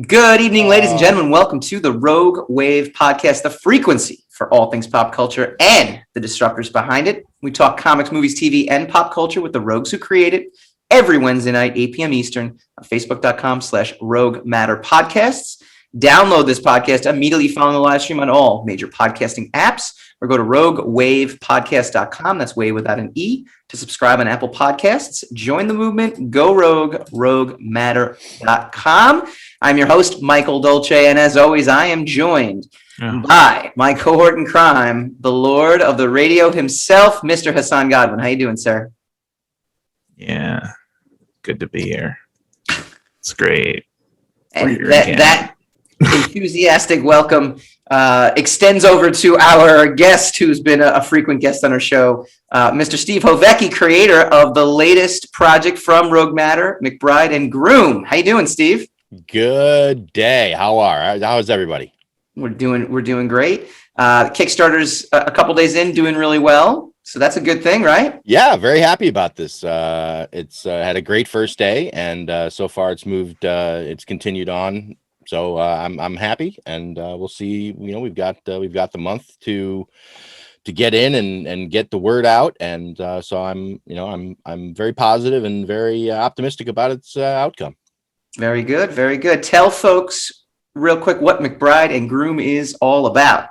Good evening, ladies and gentlemen. Welcome to the Rogue Wave podcast, the frequency for all things pop culture and the disruptors behind it. We talk comics, movies, TV, and pop culture with the rogues who create it every Wednesday night, 8 p.m. Eastern, on Facebook.com/Rogue Matter Podcasts. Download this podcast immediately following the live stream on all major podcasting apps, or go to roguewavepodcast.com. That's wave without an E, to subscribe on Apple Podcasts. Join the movement. Go rogue, roguematter.com. I'm your host, Michael Dolce, and as always, I am joined by my cohort in crime, the Lord of the Radio himself, Mr. Hassan Godwin. How you doing, sir? Yeah, good to be here. It's great. And that enthusiastic welcome extends over to our guest, who's been a frequent guest on our show, Mr. Steve Hoveke, creator of the latest project from Rogue Matter, MacBryde and Grüm. How you doing, Steve? Good day. How's everybody? We're doing great. Kickstarter's a couple days in, doing really well. So that's a good thing, right? Yeah, very happy about this. It's had a great first day, and so far it's moved. It's continued on. So I'm happy, and we'll see. You know, we've got the month to get in and get the word out, and so I'm very positive and very optimistic about its outcome. Very good, very good. Tell folks real quick what MacBryde and Grüm is all about.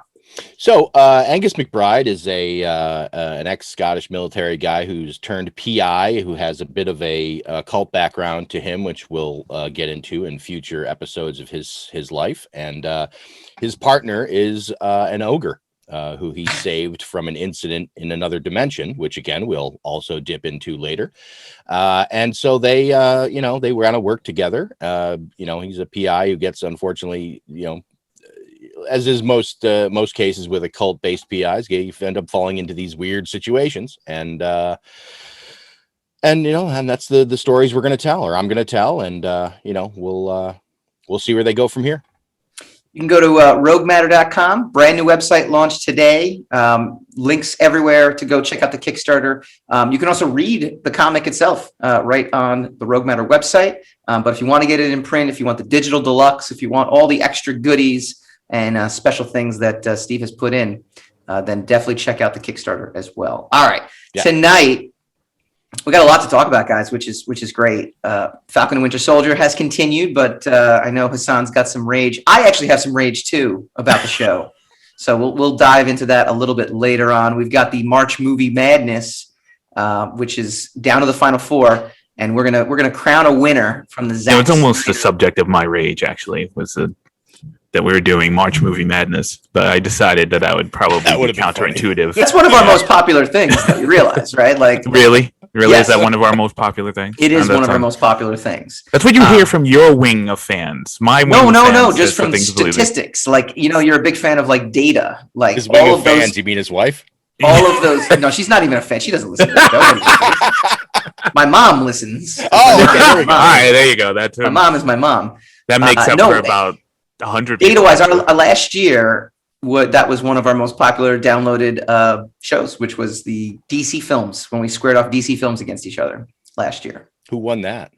So Angus Mcbride is an ex-Scottish military guy who's turned PI, who has a bit of a cult background to him, which we'll get into in future episodes of his life. And his partner is an ogre who he saved from an incident in another dimension, which again we'll also dip into later. And so they were on a work together. He's a PI who gets, unfortunately, as is most cases with occult-based PIs, you end up falling into these weird situations, and that's the stories we're going to tell, or I'm going to tell, and we'll see where they go from here. You can go to roguematter.com. Brand new website launched today. Links everywhere to go check out the Kickstarter. You can also read the comic itself right on the Rogue Matter website. But if you want to get it in print, if you want the digital deluxe, if you want all the extra goodies and special things that Steve has put in, then definitely check out the Kickstarter as well. All right. Yeah. Tonight, we got a lot to talk about, guys, which is great. Falcon and Winter Soldier has continued, but I know Hassan's got some rage. I actually have some rage, too, about the show. So we'll dive into that a little bit later on. We've got the March movie madness, which is down to the final four, and we're gonna crown a winner from the Zack It's almost Snyder. the subject of my rage, actually, was that we were doing March movie madness, but I decided that would probably be counterintuitive. That's one of our most popular things that you realize, right? Like, really, yes. Is that one of our most popular things? It is one of our most popular things. That's what you hear from your wing of fans. My wing no, just from statistics. Like, you're a big fan of like data, like his wing of fans. You mean his wife? All of those. No, she's not even a fan. She doesn't listen to the show. My mom listens. Oh, okay, there we go. All right, there you go. That too. My mom is my mom. That makes up for about 100 data-wise. Last year, that was one of our most popular downloaded shows, which was the DC films, when we squared off DC films against each other last year. Who won that?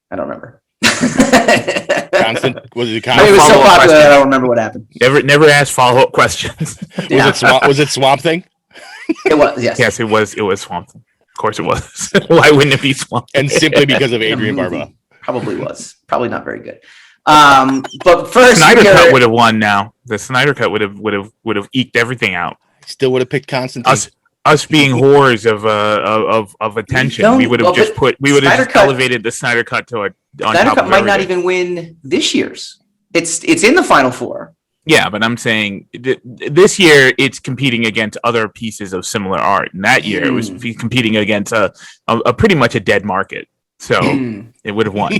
I don't remember. Constant? Was it Constant? It was so popular that I don't remember what happened. Never ask follow-up questions. Was it Swamp Thing? It was, yes. Yes, it was Swamp Thing. Of course it was. Why wouldn't it be Swamp Thing? And simply because of Adrian Barbeau. Probably was. Probably not very good. But first, Snydercut would have won. Now the Snydercut would have eked everything out. Still would have picked Constantine. Us being whores of attention, we would have just elevated the Snydercut to on top of might not even win this year's. It's in the final four. Yeah, but I'm saying this year it's competing against other pieces of similar art, and that year it was competing against a pretty much a dead market. So it would have won.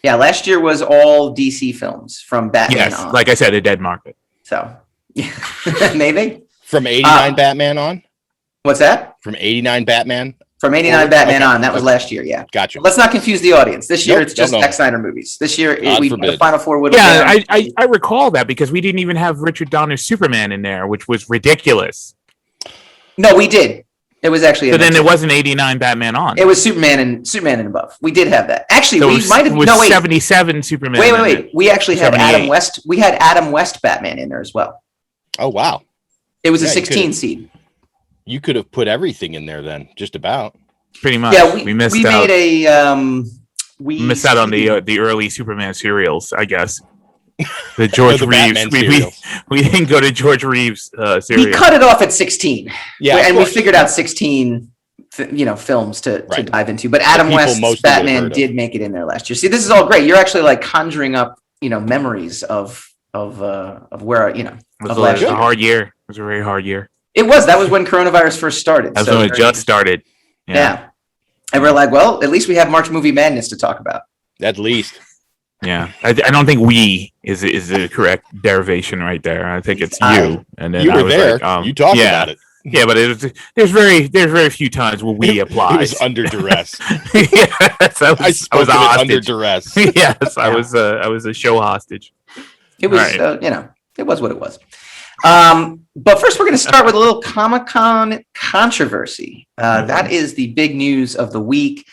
Yeah, last year was all DC films from Batman on. Like I said, a dead market. So, maybe. From 89 Batman on? What's that? From 89 Batman? From 89 Batman on. That was last year, yeah. Gotcha. Let's not confuse the audience. This year, it's just Zack Snyder movies. This year, the final four would have been... Yeah, I recall that because we didn't even have Richard Donner's Superman in there, which was ridiculous. No, we did. It was actually. But then it wasn't 89 Batman on. It was Superman and above. We did have that. Actually, So we might have. It was No, wait. 77 Superman. Wait. We actually had 78. Adam West. We had Adam West Batman in there as well. Oh, wow. It was a Yeah, you 16 seed. You could have put everything in there then, just about. Pretty much. Yeah, we missed we out. made a. We missed out on the early Superman serials, I guess. The George The Reeves. Batman We serials. didn't go to George Reeves serial. We cut it off at 16. Yeah, and of we course. figured out 16, films to Right. dive into. But Adam people West's mostly would have Batman heard of. did make it in there last year. See, this is all great. You're actually like conjuring up, memories of where It of was last a year. hard year. It was a very hard year. It was. That was when coronavirus first started. That was So when it just started. yeah. And we're like, well, at least we have March Movie Madness to talk about. At least. Yeah. I don't think we is the correct derivation right there. I think it's you. And then You I were was there. like, You talked yeah. about it. Yeah, but there's very few times where we apply. It was under duress. Yes, I spoke was of a it under hostage. duress. Yes, I was a show hostage. It was, Right. it was what it was. But first, we're going to start with a little Comic-Con controversy. That is the big news of the week.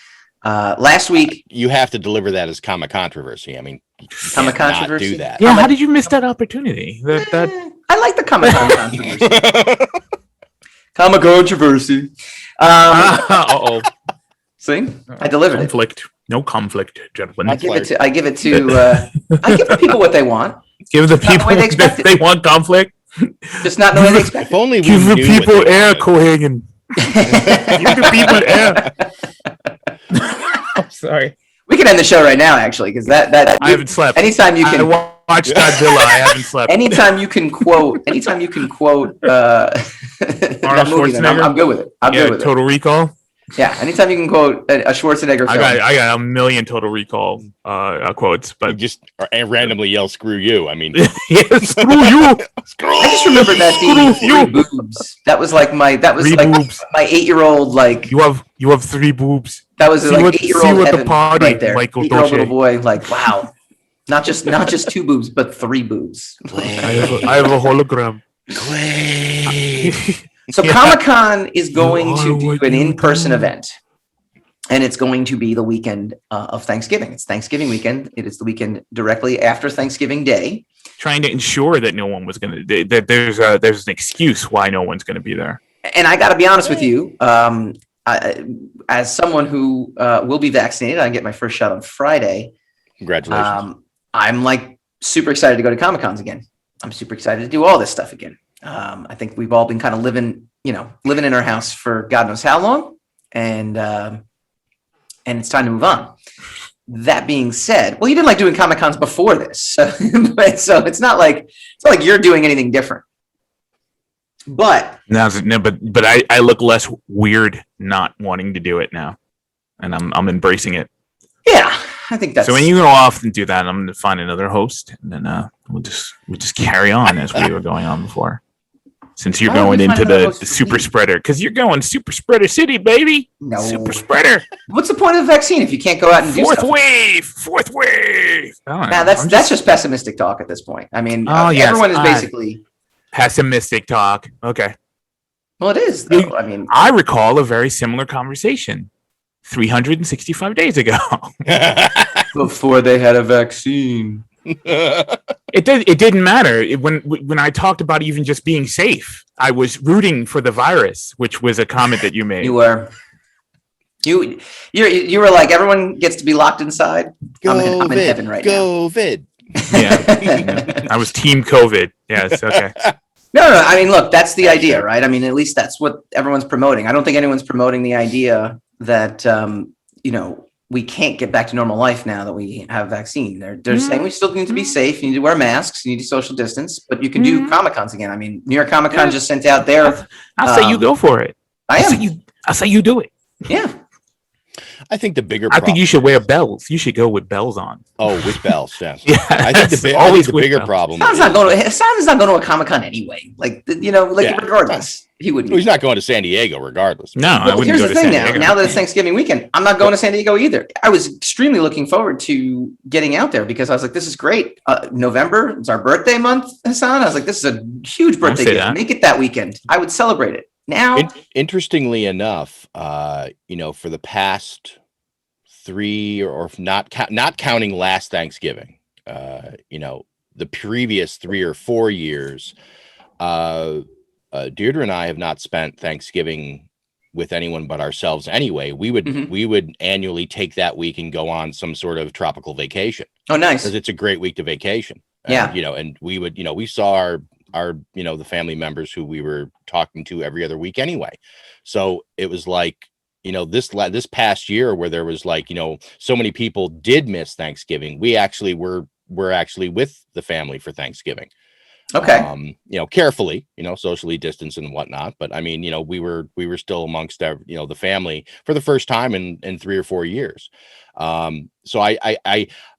Last week, You have to deliver that as comic controversy. I mean, you Comic can't not controversy? do that. Yeah, how did you miss that opportunity? That I like the Comic-Con controversy. Comic controversy. uh-oh. See, I delivered it. Conflict. No conflict, gentlemen. I give it to. I give the people what they want, Give the not the people way they expect it. they want conflict. just not the way they expect If only we Give the knew people what they air, wanted. Cohagen. it. Give the people air. I'm sorry. We can end the show right now, actually, because that I haven't slept. anytime you I can. watched Godzilla. I haven't slept. Anytime you can quote that movie, then I'm good with it. I'm Yeah, good with it. Total Recall. Yeah, anytime you can quote a Schwarzenegger film. I got a million Total Recall quotes, You but just randomly yell "screw you." I mean, yeah, screw you. I just remember that being Screw three boobs. That was like my Three boobs. my 8-year-old like You have three boobs. that was see like what- 8-year-old see what the heaven party, right there. Michael 8-year-old little Dolce. boy like wow, not just two boobs but three boobs. I have a hologram. So Yeah. Comic-Con is going You to are do what an you in-person do. event. And it's going to be the weekend of Thanksgiving. It's Thanksgiving weekend. It is the weekend directly after Thanksgiving Day. Trying to ensure that no one was going to. That there's an excuse why no one's going to be there. And I got to be honest with you, as someone who will be vaccinated, I get my first shot on Friday. congratulations. I'm like super excited to go to Comic-Cons again. I'm super excited to do all this stuff again. I think we've all been kind of living in our house for God knows how long, and it's time to move on. That being said, well, you didn't like doing Comic-Cons before this, so it's not like you're doing anything different. But But I look less weird not wanting to do it now, and I'm embracing it. yeah, I think that's So when you go off and do that, I'm going to find another host, and then we'll just carry on as we were going on before. Since you're Why would going we find into another the host for super me? spreader, because you're going super spreader city, baby. no. Super spreader. What's the point of the vaccine if you can't go out and do Fourth stuff? wave. I don't know. Now that's just pessimistic talk at this point. I mean, Oh, yes. everyone is basically. pessimistic talk. Okay. Well, it is though. I mean, I recall a very similar conversation 365 days ago. before they had a vaccine. It didn't matter. When I talked about even just being safe, I was rooting for the virus, which was a comment that you made. You were. You were like everyone gets to be locked inside. I'm in heaven right now. COVID. Yeah. I was team COVID. Yes. Okay. No. I mean, look, that's the idea, right? I mean, at least that's what everyone's promoting. I don't think anyone's promoting the idea that we can't get back to normal life now that we have a vaccine. They're saying we still need to be safe. You need to wear masks. You need to social distance, but you can do Comic-Cons again. I mean, New York Comic Con just sent out their. I'll say you go for it. I am. I'll say you do it. Yeah. I think the bigger I problem. think you should wear bells. You should go with bells on. Oh, with bells, yes. Yeah. I think the with bigger bells. problem. Sam's not going to a Comic-Con anyway. Yeah. Regardless, he wouldn't. He's not going to San Diego, regardless. No, I Well, wouldn't here's go the to thing San now. Diego. Now that it's Thanksgiving weekend, I'm not going to San Diego either. I was extremely looking forward to getting out there because I was like, this is great. November, it's our birthday month, Hassan. I was like, this is a huge birthday say gift. that. Make it that weekend. I would celebrate it. Now, Interestingly enough, for the past 3 or not counting last Thanksgiving, the previous 3 or 4 years, Deirdre and I have not spent Thanksgiving with anyone but ourselves anyway. We would annually take that week and go on some sort of tropical vacation. Oh, nice. Because it's a great week to vacation. Yeah. And we would, we saw our the family members who we were talking to every other week anyway. So it was like, this past year where there was like, so many people did miss Thanksgiving. We actually were actually with the family for Thanksgiving. Okay. Carefully, socially distanced and whatnot. But I mean, we were still amongst the family for the first time in 3 or 4 years. So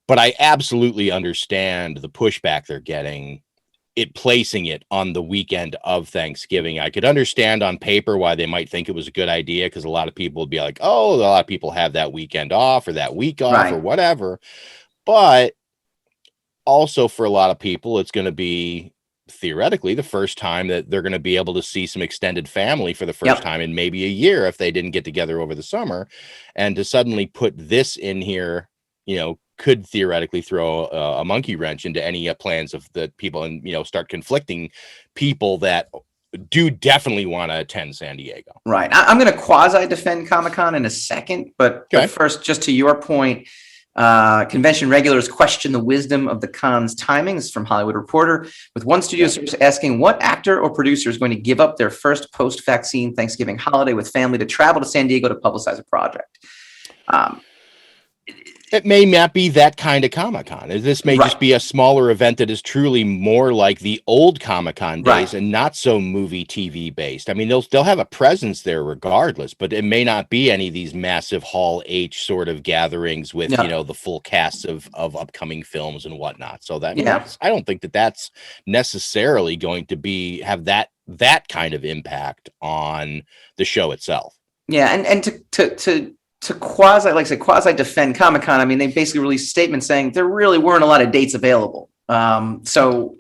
but I absolutely understand the pushback they're getting, placing it on the weekend of Thanksgiving. I could understand on paper why they might think it was a good idea, because a lot of people would be like, oh, a lot of people have that weekend off or that week off, right, or whatever. But also for a lot of people, it's going to be theoretically the first time that they're going to be able to see some extended family for the first time in maybe a year if they didn't get together over the summer. And to suddenly put this in here, could theoretically throw a monkey wrench into any plans of the people and, start conflicting people that do definitely want to attend San Diego. Right. I'm going to quasi defend Comic-Con in a second, but first, just to your point, convention regulars question the wisdom of the con's timings, from Hollywood Reporter, with one studio source asking what actor or producer is going to give up their first post-vaccine Thanksgiving holiday with family to travel to San Diego to publicize a project. It may not be that kind of Comic-Con. This may just be a smaller event that is truly more like the old Comic-Con days and not so movie TV based. I mean, they'll have a presence there regardless, but it may not be any of these massive Hall H sort of gatherings with, the full cast of upcoming films and whatnot. So that, I don't think that's necessarily going to have that kind of impact on the show itself. Yeah. And to quasi defend Comic-Con, I mean, they basically released statements saying there really weren't a lot of dates available. So,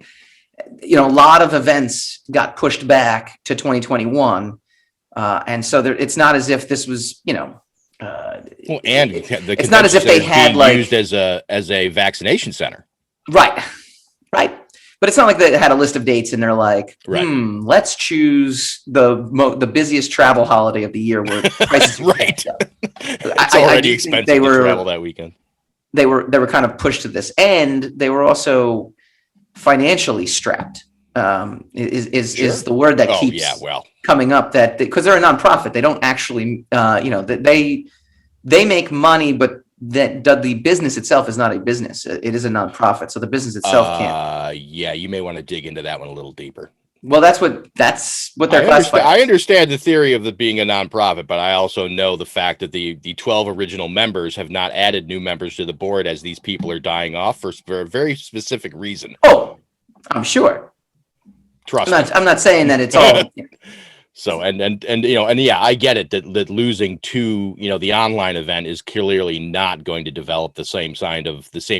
a lot of events got pushed back to 2021. And so it's not as if this was, it's not as if they had used as a vaccination center. Right. But it's not like they had a list of dates and they're like, let's choose the busiest travel holiday of the year where prices right. It's already expensive to travel that weekend. They were kind of pushed to this, and they were also financially strapped. Is the word that keeps coming up, that because they're a nonprofit, they don't actually they make money, but that the business itself is not a business. It is a nonprofit, so the business itself can't. You may want to dig into that one a little deeper. Well, that's what they're classified. I understand the theory of being a nonprofit, but I also know the fact that the 12 original members have not added new members to the board as these people are dying off for a very specific reason. Oh, I'm sure. Trust me. I'm not saying that it's all. So, and I get it that losing to, the online event is clearly not going to develop the same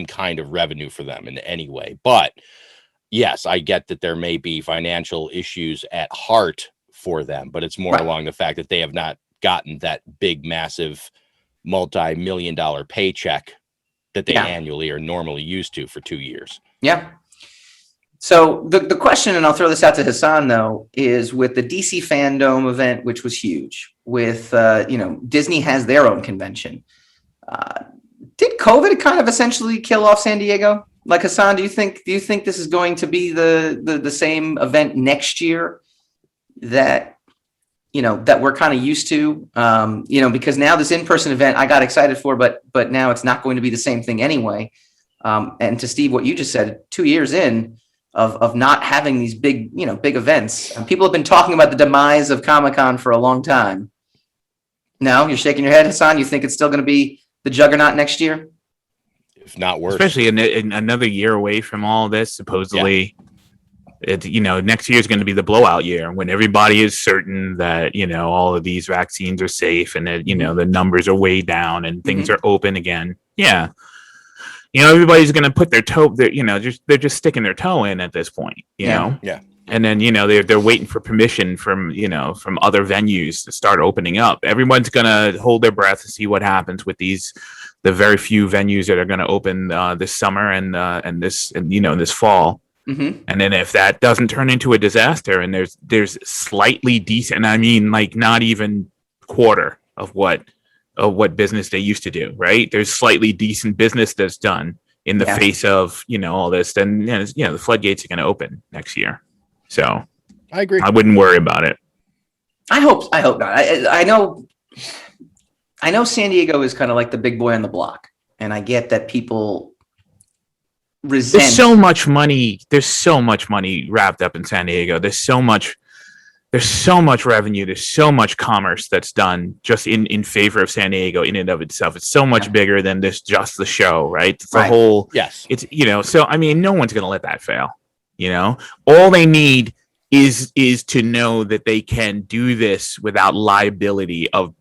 kind of revenue for them in any way. But yes, I get that there may be financial issues at heart for them, but it's more along the fact that they have not gotten that big, massive, multi-million-dollar paycheck that they annually are normally used to for 2 years. Yeah. So the question, and I'll throw this out to Hassan though, is with the DC Fandom event, which was huge, with Disney has their own convention. Did COVID kind of essentially kill off San Diego? Like, Hassan, do you think this is going to be the same event next year that we're kind of used to? Because now this in-person event I got excited for, but now it's not going to be the same thing anyway. And to Steve, what you just said, 2 years in of not having these big events, and people have been talking about the demise of Comic-Con for a long time. No, you're shaking your head, Hassan. You think it's still going to be the juggernaut next year? If not worse. Especially in another year away from all this, supposedly. Next year is going to be the blowout year when everybody is certain that, all of these vaccines are safe and that, the numbers are way down and things are open again. Yeah. Everybody's going to put their toe, they're just sticking their toe in at this point, know? Yeah. And then, they're waiting for permission from other venues to start opening up. Everyone's going to hold their breath to see what happens with the very few venues that are going to open this summer and this fall. Mm-hmm. And then if that doesn't turn into a disaster and there's slightly decent, I mean, like not even quarter of what business they used to do, right? There's slightly decent business that's done in the face of, all this, then, the floodgates are going to open next year. So I agree. I wouldn't worry about it. I hope not. I know San Diego is kind of like the big boy on the block, and I get that people resent. There's so much money wrapped up in San Diego. There's so much revenue. There's so much commerce that's done just in favor of San Diego in and of itself. It's so much bigger than just the show, right? It's the whole, yes. It's, so, I mean, no one's going to let that fail, all they need is to know that they can do this without liability of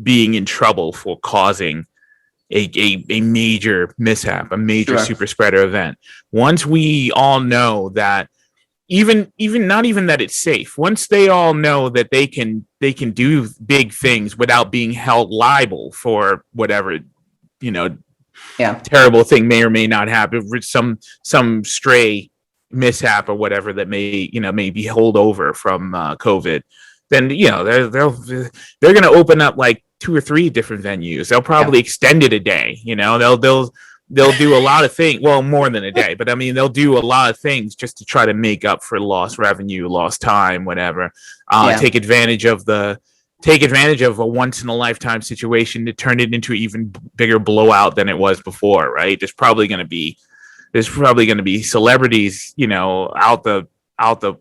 being in trouble for causing a major mishap, a major super spreader event. Once we all know that, even not even that it's safe, once they all know that they can do big things without being held liable for whatever terrible thing may or may not happen, some stray mishap or whatever that may be hold over from COVID, then they're going to open up like 2 or 3 different venues. They'll probably extend it a day. They'll do a lot of things. Well, more than a day, but I mean, they'll do a lot of things just to try to make up for lost revenue, lost time, whatever. Take advantage of a once in a lifetime situation to turn it into an even bigger blowout than it was before. Right? There's probably going to be celebrities, out the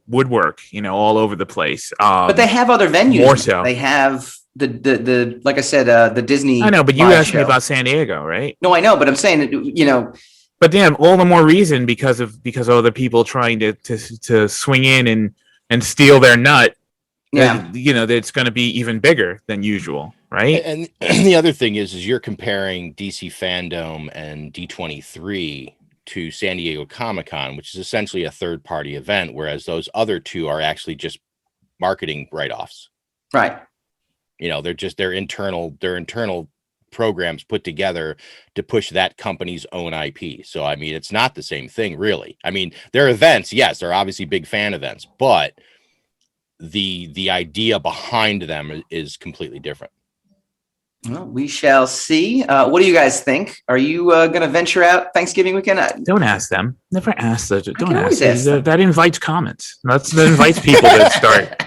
woodwork, all over the place. But they have other venues. More so. They have the like I said, the Disney. I know, but you asked me about San Diego, right? No, I know, but I'm saying, But then all the more reason because of other people trying to swing in and steal their nut. Yeah, that it's going to be even bigger than usual, right? And the other thing is you're comparing DC Fandom and D23 to San Diego Comic-Con, which is essentially a third-party event, whereas those other two are actually just marketing write-offs. Right. They're just their internal programs put together to push that company's own IP. So I mean, it's not the same thing, really. I mean, their events, yes, they're obviously big fan events, but the idea behind them is completely different. Well, we shall see. What do you guys think? Are you going to venture out Thanksgiving weekend? Don't ask them. Never ask them. Don't always ask them. That invites comments. That invites people to start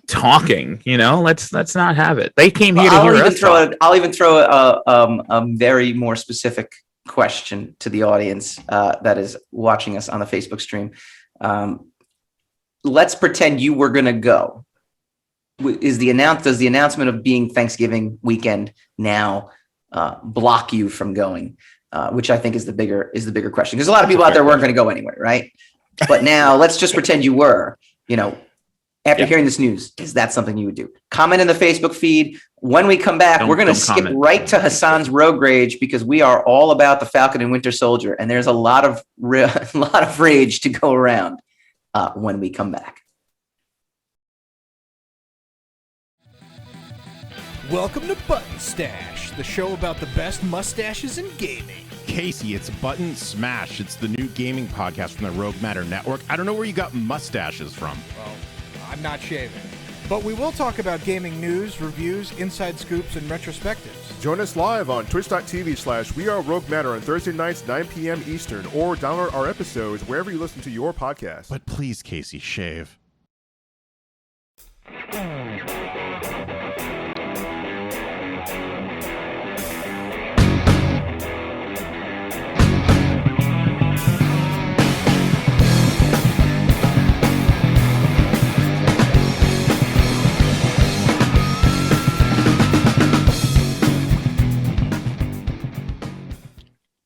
talking. Let's not have it. They came here to hear us talk. I'll even throw a very more specific question to the audience that is watching us on the Facebook stream. Let's pretend you were going to go. Does the announcement of being Thanksgiving weekend now block you from going? Which I think is the bigger question, because a lot of people out there weren't going to go anyway, right? But now let's just pretend you were. After hearing this news, is that something you would do? Comment in the Facebook feed. When we come back, we're going to skip right to Hassan's Rogue Rage, because we are all about the Falcon and Winter Soldier, and there's a lot of rage to go around when we come back. Welcome to Button Stash, the show about the best mustaches in gaming. Casey, it's Button Smash. It's the new gaming podcast from the Rogue Matter Network. I don't know where you got mustaches from. Well, I'm not shaving. But we will talk about gaming news, reviews, inside scoops, and retrospectives. Join us live on twitch.tv/WeAreRogueMatter on Thursday nights, 9 p.m. Eastern, or download our episodes wherever you listen to your podcast. But please, Casey, shave.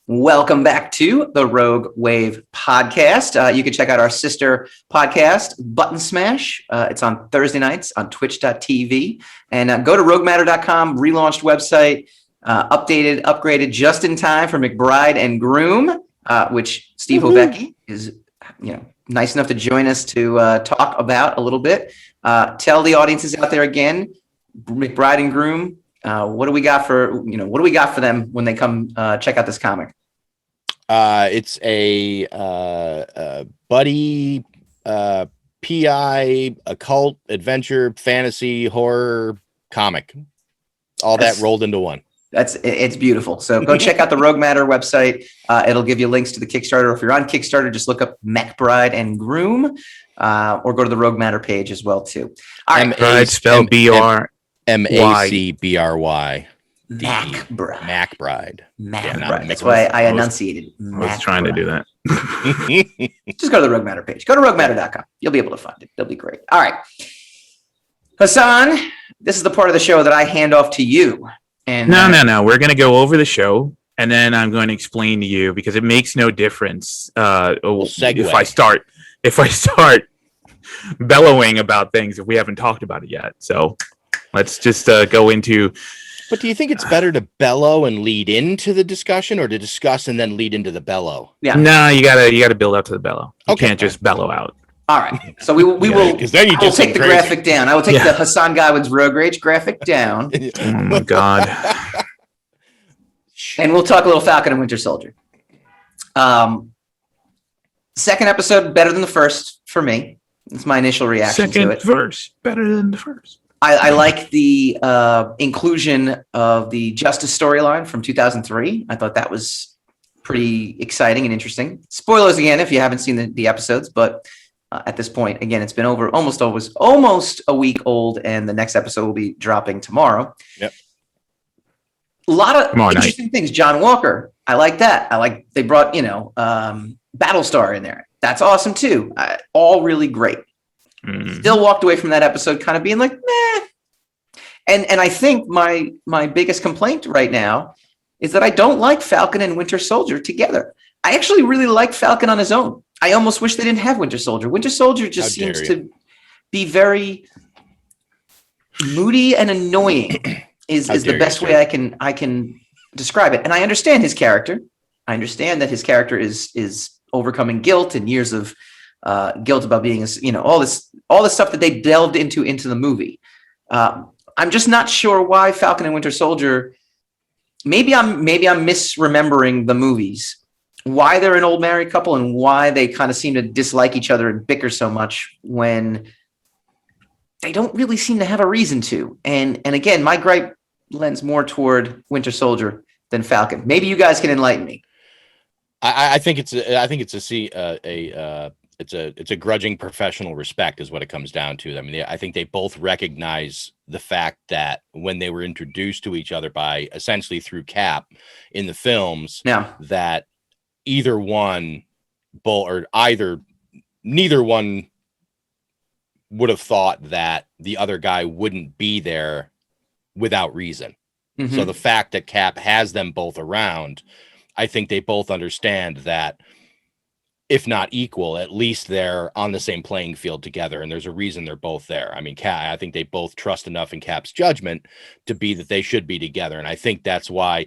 Welcome back to the Rogue Wave podcast. You can check out our sister podcast, Button Smash. It's on Thursday nights on twitch.tv. And go to roguematter.com, relaunched website, updated, upgraded just in time for MacBryde and Grüm, which Steve Hoveke is nice enough to join us to talk about a little bit. Tell the audiences out there again, MacBryde and Grüm, what do we got for them when they come check out this comic? It's a buddy PI occult adventure fantasy horror comic, all that rolled into one. It's beautiful. So go check out the Rogue Matter website. It'll give you links to the Kickstarter. If you're on Kickstarter, just look up MacBryde and Grüm, or go to the Rogue Matter page as well too. All right, MacBryde spelled BRMACBRY. MacBryde. MacBryde. That's why I enunciated. I was trying to do that. Just go to the Rogue Matter page. Go to roguematter.com. You'll be able to find it. It'll be great. All right, Hassan, this is the part of the show that I hand off to you. And no. We're going to go over the show, and then I'm going to explain to you, because it makes no difference if I start bellowing about things if we haven't talked about it yet. So let's just go into. But do you think it's better to bellow and lead into the discussion, or to discuss and then lead into the bellow? Yeah. No, you gotta build up to the bellow. You can't just bellow out. All right. So we will because then you just take the graphic down. I will take the Hassan Godwin's Rogue Rage graphic down. Oh my God. And we'll talk a little Falcon and Winter Soldier. Second episode better than the first for me. It's my initial reaction to it. Second verse better than the first. I like the inclusion of the Justice storyline from 2003. I thought that was pretty exciting and interesting. Spoilers again if you haven't seen the episodes, but at this point, again, it's been almost a week old, and the next episode will be dropping tomorrow. Yep. A lot of interesting things. John Walker, I like that. I like they brought Battlestar in there. That's awesome too. All really great. Still walked away from that episode kind of being like, meh. And I think my biggest complaint right now is that I don't like Falcon and Winter Soldier together. I actually really like Falcon on his own. I almost wish they didn't have Winter Soldier. Winter Soldier just seems to be very moody and annoying is the best way I can describe it. And I understand his character. I understand that his character is overcoming guilt and years of guilt about being, all this stuff that they delved into the movie. I'm just not sure why Falcon and Winter Soldier. Maybe I'm misremembering the movies. Why they're an old married couple and why they kind of seem to dislike each other and bicker so much when they don't really seem to have a reason to. And again, my gripe lends more toward Winter Soldier than Falcon. Maybe you guys can enlighten me. I think it's a grudging professional respect is what it comes down to. I mean, I think they both recognize the fact that when they were introduced to each other by essentially through Cap in the films, that neither one would have thought that the other guy wouldn't be there without reason. Mm-hmm. So the fact that Cap has them both around, I think they both understand that if not equal, at least they're on the same playing field together. And there's a reason they're both there. I mean, I think they both trust enough in Cap's judgment to be that they should be together. And I think that's why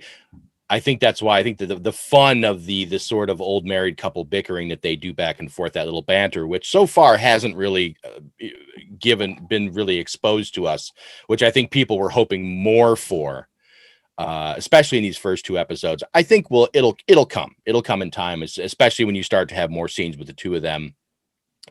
the fun of the sort of old married couple bickering that they do back and forth, that little banter, which so far hasn't really been really exposed to us, which I think people were hoping more for. Especially in these first two episodes, I think it'll come in time, especially when you start to have more scenes with the two of them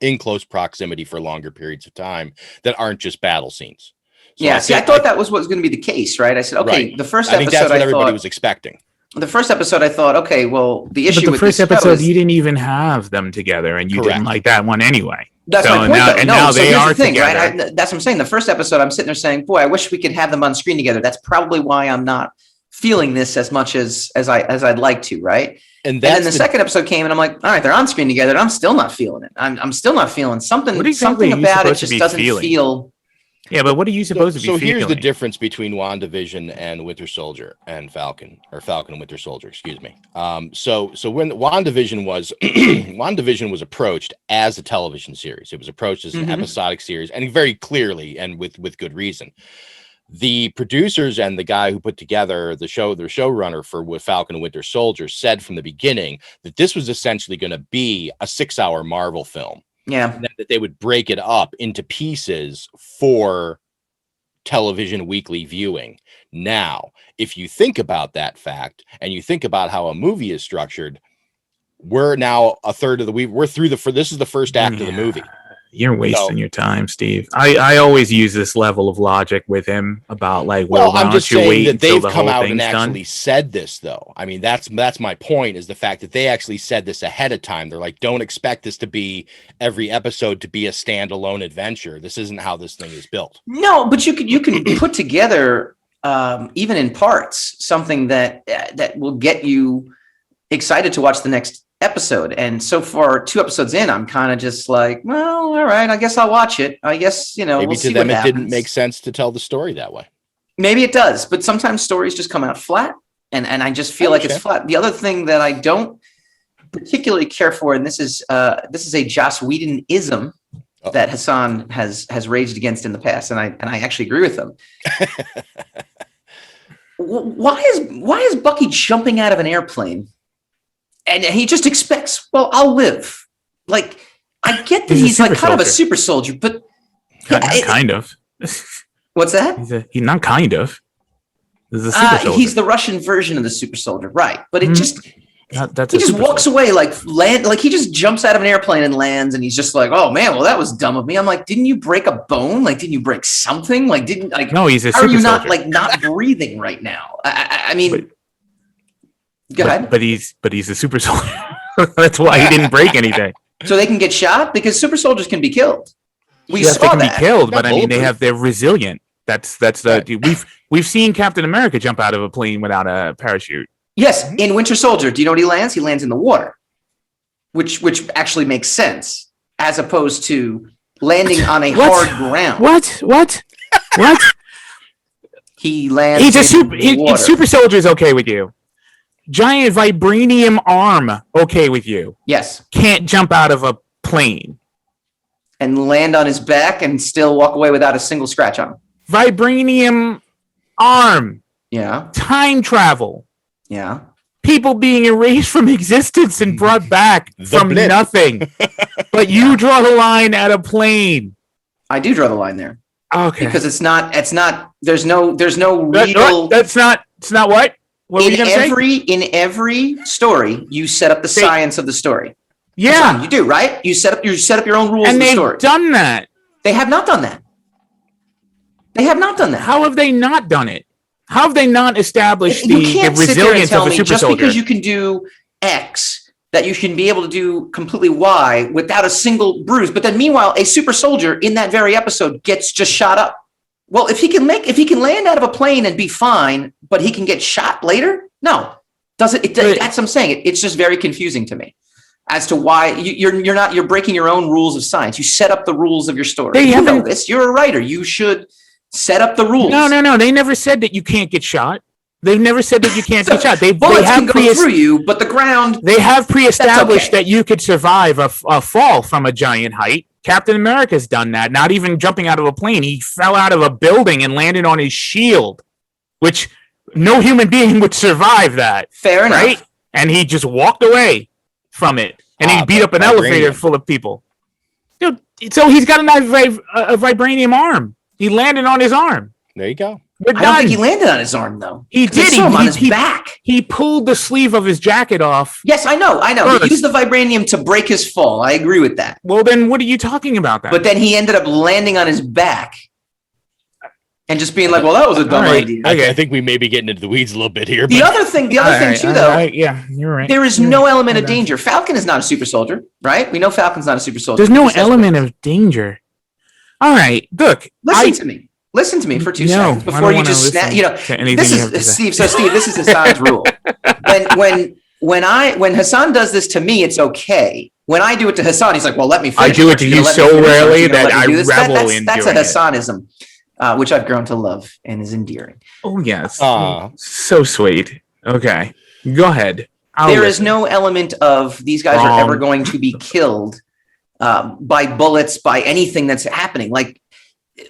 in close proximity for longer periods of time that aren't just battle scenes. So I thought that was what was going to be the case, right? I said, okay, right. The first episode, I think that's what everybody was expecting. The first episode, I thought, okay, well, the issue with the first episode, you didn't even have them together, and you didn't like that one anyway. That's my point. Now they are together. Right? That's what I'm saying. The first episode, I'm sitting there saying, boy, I wish we could have them on screen together. That's probably why I'm not feeling this as much as I'd like to, right? And then the second episode came, and I'm like, all right, they're on screen together, and I'm still not feeling it. I'm still not feeling something. Something about it just doesn't feel. Yeah, but what are you supposed to be feeling? So here's the difference between WandaVision and Winter Soldier and Falcon, or Falcon and Winter Soldier, excuse me. So when WandaVision was approached as a television series, it was approached as an episodic series, and very clearly and with good reason. The producers and the guy who put together the showrunner for Falcon and Winter Soldier, said from the beginning that this was essentially going to be a 6-hour Marvel film. Yeah. And that they would break it up into pieces for television weekly viewing. Now, if you think about that fact and you think about how a movie is structured, we're now a third of the week. We're through this is the first act of the movie. You're wasting your time, Steve. I always use this level of logic with him about like, well, I'm just saying that they've the come whole out and thing's actually done. said this, though. I mean, that's my point, is the fact that they actually said this ahead of time. They're like, don't expect this to be every episode to be a standalone adventure. This isn't how this thing is built. No, but you can put together, even in parts, something that will get you excited to watch the next episode. And so far, 2 episodes in, I'm kind of just like, well, all right, I guess I'll watch it. I guess, Maybe we'll to see them what it didn't happens. make sense to tell the story that way. Maybe it does, but sometimes stories just come out flat, and I just feel like it's flat. The other thing that I don't particularly care for, and this is a Joss Whedon-ism that Hassan has raged against in the past, and I actually agree with him. Why is Bucky jumping out of an airplane? And he just expects, well, I'll live. Like, I get that he's like kind of a super soldier, but kind of. What's that? He's not kind of. He's a super soldier. He's the Russian version of the super soldier, right? But it just he just walks soldier. away like he just jumps out of an airplane and lands, and he's just like, oh man, well that was dumb of me. I'm like, didn't you break a bone? Like, didn't you break something? Like, no, he's a how super are you soldier. not breathing right now? I mean. Go ahead. But he's a super soldier. That's why he didn't break anything. So they can get shot because super soldiers can be killed. We Yes, saw they can that. be killed, but I mean they're resilient. That's we've seen Captain America jump out of a plane without a parachute. Yes, in Winter Soldier, do you know what he lands? He lands in the water, which actually makes sense as opposed to landing on a hard ground. What? He lands. He's a in water. super soldier is okay with you. Giant vibranium arm, okay with you. Yes. Can't jump out of a plane. And land on his back and still walk away without a single scratch on him. Vibranium arm. Yeah. Time travel. Yeah. People being erased from existence and brought back from nothing. But you draw the line at a plane. I do draw the line there. Okay. Because it's not, there's no real. It's not what? What were you gonna say? In every story, you set up the science of the story. Yeah, you do, right? You set up your own rules and of the story. they've done that. They have not done that. How have they not done it? How have they not established the resilience of a super just soldier? Because you can do X, that you can be able to do completely Y without a single bruise. But then, meanwhile, a super soldier in that very episode gets just shot up. Well, if he can land out of a plane and be fine, but he can get shot later, no, that's what I'm saying. It's just very confusing to me as to why you're breaking your own rules of science. You set up the rules of your story. You know this. You're a writer. You should set up the rules. No. They never said that you can't get shot. They've never said that you can't get shot. Bullets can go through you, but the ground. They have pre-established that you could survive a fall from a giant height. Captain America's done that. Not even jumping out of a plane. He fell out of a building and landed on his shield, which no human being would survive that. Fair enough. Right? And he just walked away from it. And he beat up an elevator full of people. Dude, so he's got a vibranium arm. He landed on his arm. There you go. I don't think he landed on his arm, though. He did. He on his back. He pulled the sleeve of his jacket off. Yes, I know. He used the vibranium to break his fall. I agree with that. Well, then what are you talking about then? But then he ended up landing on his back and just being like, well, that was a dumb idea. Okay. I think we may be getting into the weeds a little bit here. The other thing too, though, yeah, you're right. There is no element of danger. Falcon is not a super soldier, right? We know Falcon's not a super soldier. There's no element of danger. All right, look. Listen to me for 2 seconds before you just snap. This is Steve. So Steve, this is Hassan's rule. When Hassan does this to me, it's okay. When I do it to Hassan, he's like, "Well, let me finish." I do it to you so rarely that I revel in That's a Hassanism, which I've grown to love and is endearing. Oh yes, so sweet. Okay, go ahead. There is no element of these guys are ever going to be killed by bullets, by anything that's happening. Like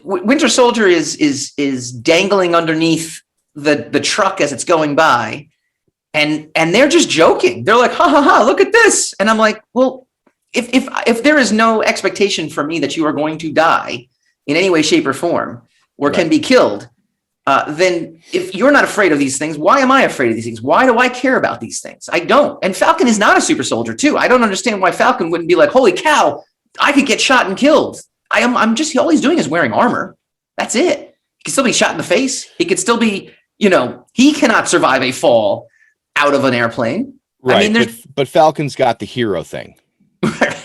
Winter Soldier is dangling underneath the truck as it's going by, and they're just joking. They're like, ha ha ha, look at this. And I'm like, well, if there is no expectation for me that you are going to die in any way, shape, or form, or can be killed, then if you're not afraid of these things, why am I afraid of these things? Why do I care about these things? I don't. And Falcon is not a super soldier too. I don't understand why Falcon wouldn't be like, holy cow, I could get shot and killed. I'm just, all he's doing is wearing armor. That's it. He can still be shot in the face. He could still be, he cannot survive a fall out of an airplane. Right. I mean, but Falcon's got the hero thing.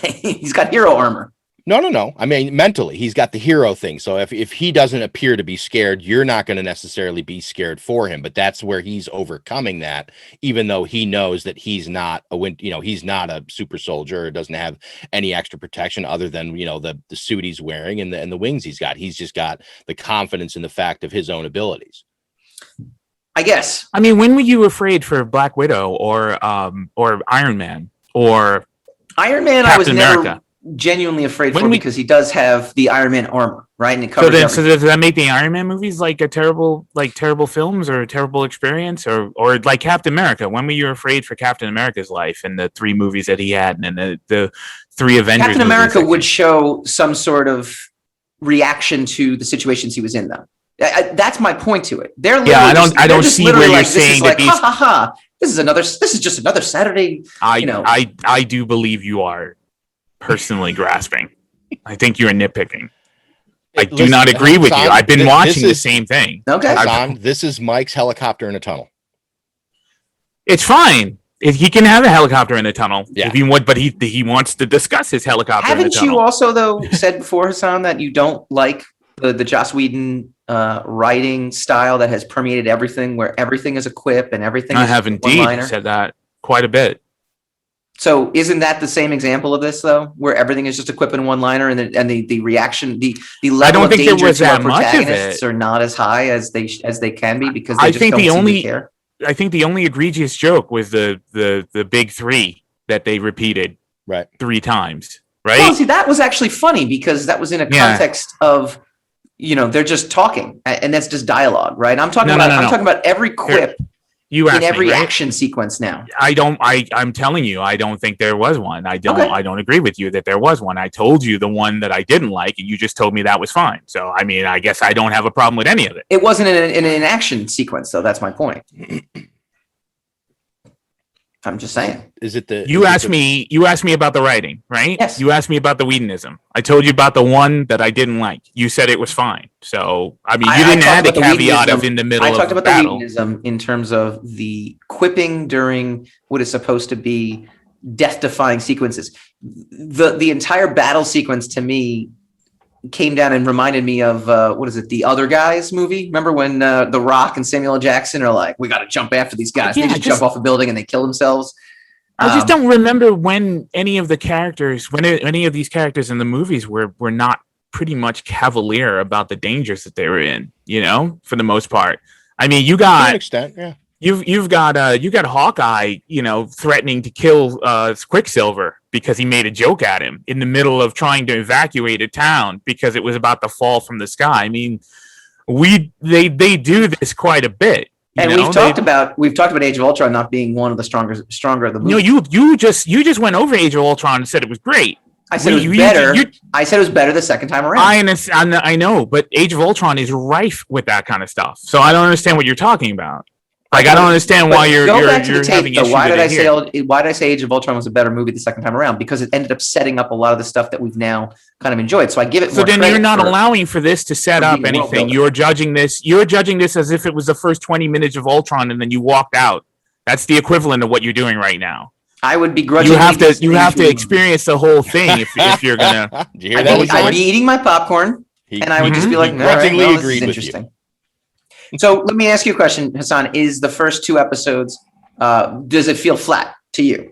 He's got hero armor. No. I mean, mentally, he's got the hero thing. So if he doesn't appear to be scared, you're not going to necessarily be scared for him. But that's where he's overcoming that, even though he knows that he's not he's not a super soldier, or doesn't have any extra protection other than, the suit he's wearing and the wings he's got. He's just got the confidence in the fact of his own abilities. I guess. I mean, when were you afraid for Black Widow or Iron Man or Iron Man? Captain I was America? Never genuinely afraid for because he does have the Iron Man armor, right? And it covers everything. So does that make the Iron Man movies like terrible films or a terrible experience, or like Captain America? When were you afraid for Captain America's life and the 3 movies that he had and the 3 Avengers? Captain America would show some sort of reaction to the situations he was in, though. That's my point to it. I don't see where you're saying that these. Ha ha ha! This is just another Saturday. I do believe you are personally grasping. I think you're nitpicking. I do not agree with you. I've been watching the same thing. Okay, this is Mike's helicopter in a tunnel. It's fine if he can have a helicopter in a tunnel. Yeah. If he would, but he wants to discuss his helicopter. Haven't you also though said before, Hassan, that you don't like the Joss Whedon writing style that has permeated everything, where everything is a quip and everything? I have indeed said that quite a bit. So isn't that the same example of this though, where everything is just a quip and one-liner, and the reaction, the level of danger to our protagonists are not as high as they can be because they don't seem to care? I think the only egregious joke was the big 3 that they repeated 3 times. Right. Well, see, that was actually funny because that was in a context of, they're just talking and that's just dialogue, right? I'm talking about every quip. You in every action sequence now. I'm telling you, I don't think there was one. I don't agree with you that there was one. I told you the one that I didn't like, and you just told me that was fine. So, I mean, I guess I don't have a problem with any of it. It wasn't in an action sequence, though. That's my point. I'm just saying. You asked me about the writing, right? Yes. You asked me about the Whedonism. I told you about the one that I didn't like. You said it was fine. So, I mean, you didn't add a caveat of in the middle of the battle. I talked about the Whedonism in terms of the quipping during what is supposed to be death-defying sequences. The entire battle sequence to me came down and reminded me of The Other Guys movie? Remember when The Rock and Samuel L. Jackson are like, we got to jump after these guys. They just jump off a building and they kill themselves. I just don't remember when any of these characters in the movies were not pretty much cavalier about the dangers that they were in, for the most part. I mean, you got to an extent, yeah. You've got Hawkeye, threatening to kill Quicksilver because he made a joke at him in the middle of trying to evacuate a town because it was about to fall from the sky. I mean, they do this quite a bit. And we've talked about Age of Ultron not being one of the stronger of the movies. No, you just went over Age of Ultron and said it was great. I said it was better. I said it was better the second time around. I know, but Age of Ultron is rife with that kind of stuff. So I don't understand what you're talking about. Like, I don't understand why you're having issues why did I say Age of Ultron was a better movie the second time around? Because it ended up setting up a lot of the stuff that we've now kind of enjoyed. So I give it more credit. So then you're not allowing for this to set up anything. You're judging this as if it was the first 20 minutes of Ultron and then you walked out. That's the equivalent of what you're doing right now. I would begrudgingly. You have to experience the whole thing if you're gonna. I'd be eating my popcorn and I would just be like, grudgingly agreed with you. So let me ask you a question, Hassan. Is the first 2 episodes, does it feel flat to you?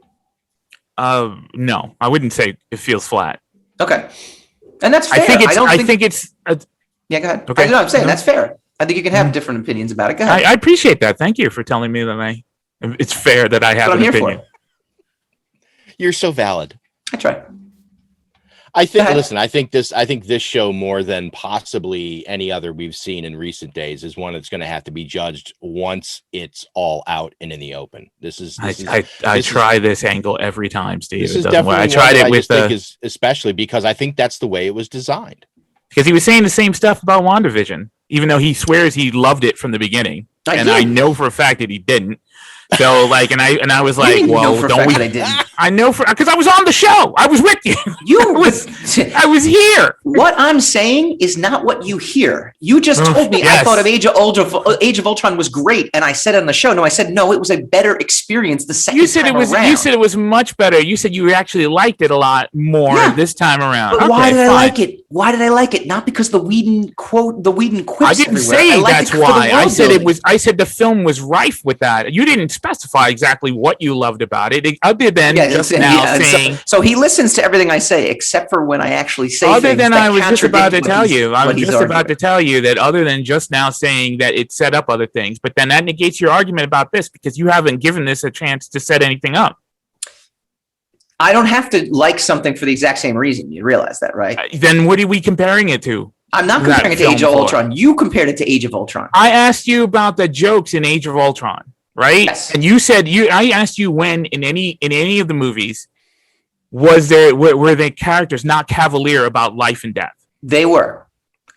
No, I wouldn't say it feels flat. Okay. And that's fair. I think it's. Yeah, go ahead. Okay. I'm saying that's fair. I think you can have different opinions about it. Go ahead. I appreciate that. Thank you for telling me that it's fair that I have an opinion. You're so valid. I try. I think. Listen, I think this show, more than possibly any other we've seen in recent days, is one that's going to have to be judged once it's all out and in the open. I try this angle every time, Steve. This is definitely I tried it with especially because I think that's the way it was designed. Because he was saying the same stuff about WandaVision, even though he swears he loved it from the beginning, I know for a fact that he didn't. So like, and I was like, well, don't we? I know because I was on the show. I was with you. I was here. What I'm saying is not what you hear. You just told me I thought of Age of Ultron was great, and I said on the show, no, I said no, it was a better experience the second time around. You said it was much better. You said you actually liked it a lot more this time around. But why did I like it? Why did I like it? Not because the Whedon quips. I didn't say that's why. I said it was. I said the film was rife with that. You didn't specify exactly what you loved about it, other than just now saying. So he listens to everything I say, except for when I actually say. Other than I was just about to tell you, that other than just now saying that it set up other things, but then that negates your argument about this because you haven't given this a chance to set anything up. I don't have to like something for the exact same reason. You realize that, right? Then what are we comparing it to? I'm not comparing it to Age of Ultron. You compared it to Age of Ultron. I asked you about the jokes in Age of Ultron, right? Yes. And you said I asked you when in any of the movies were the characters not cavalier about life and death? They were,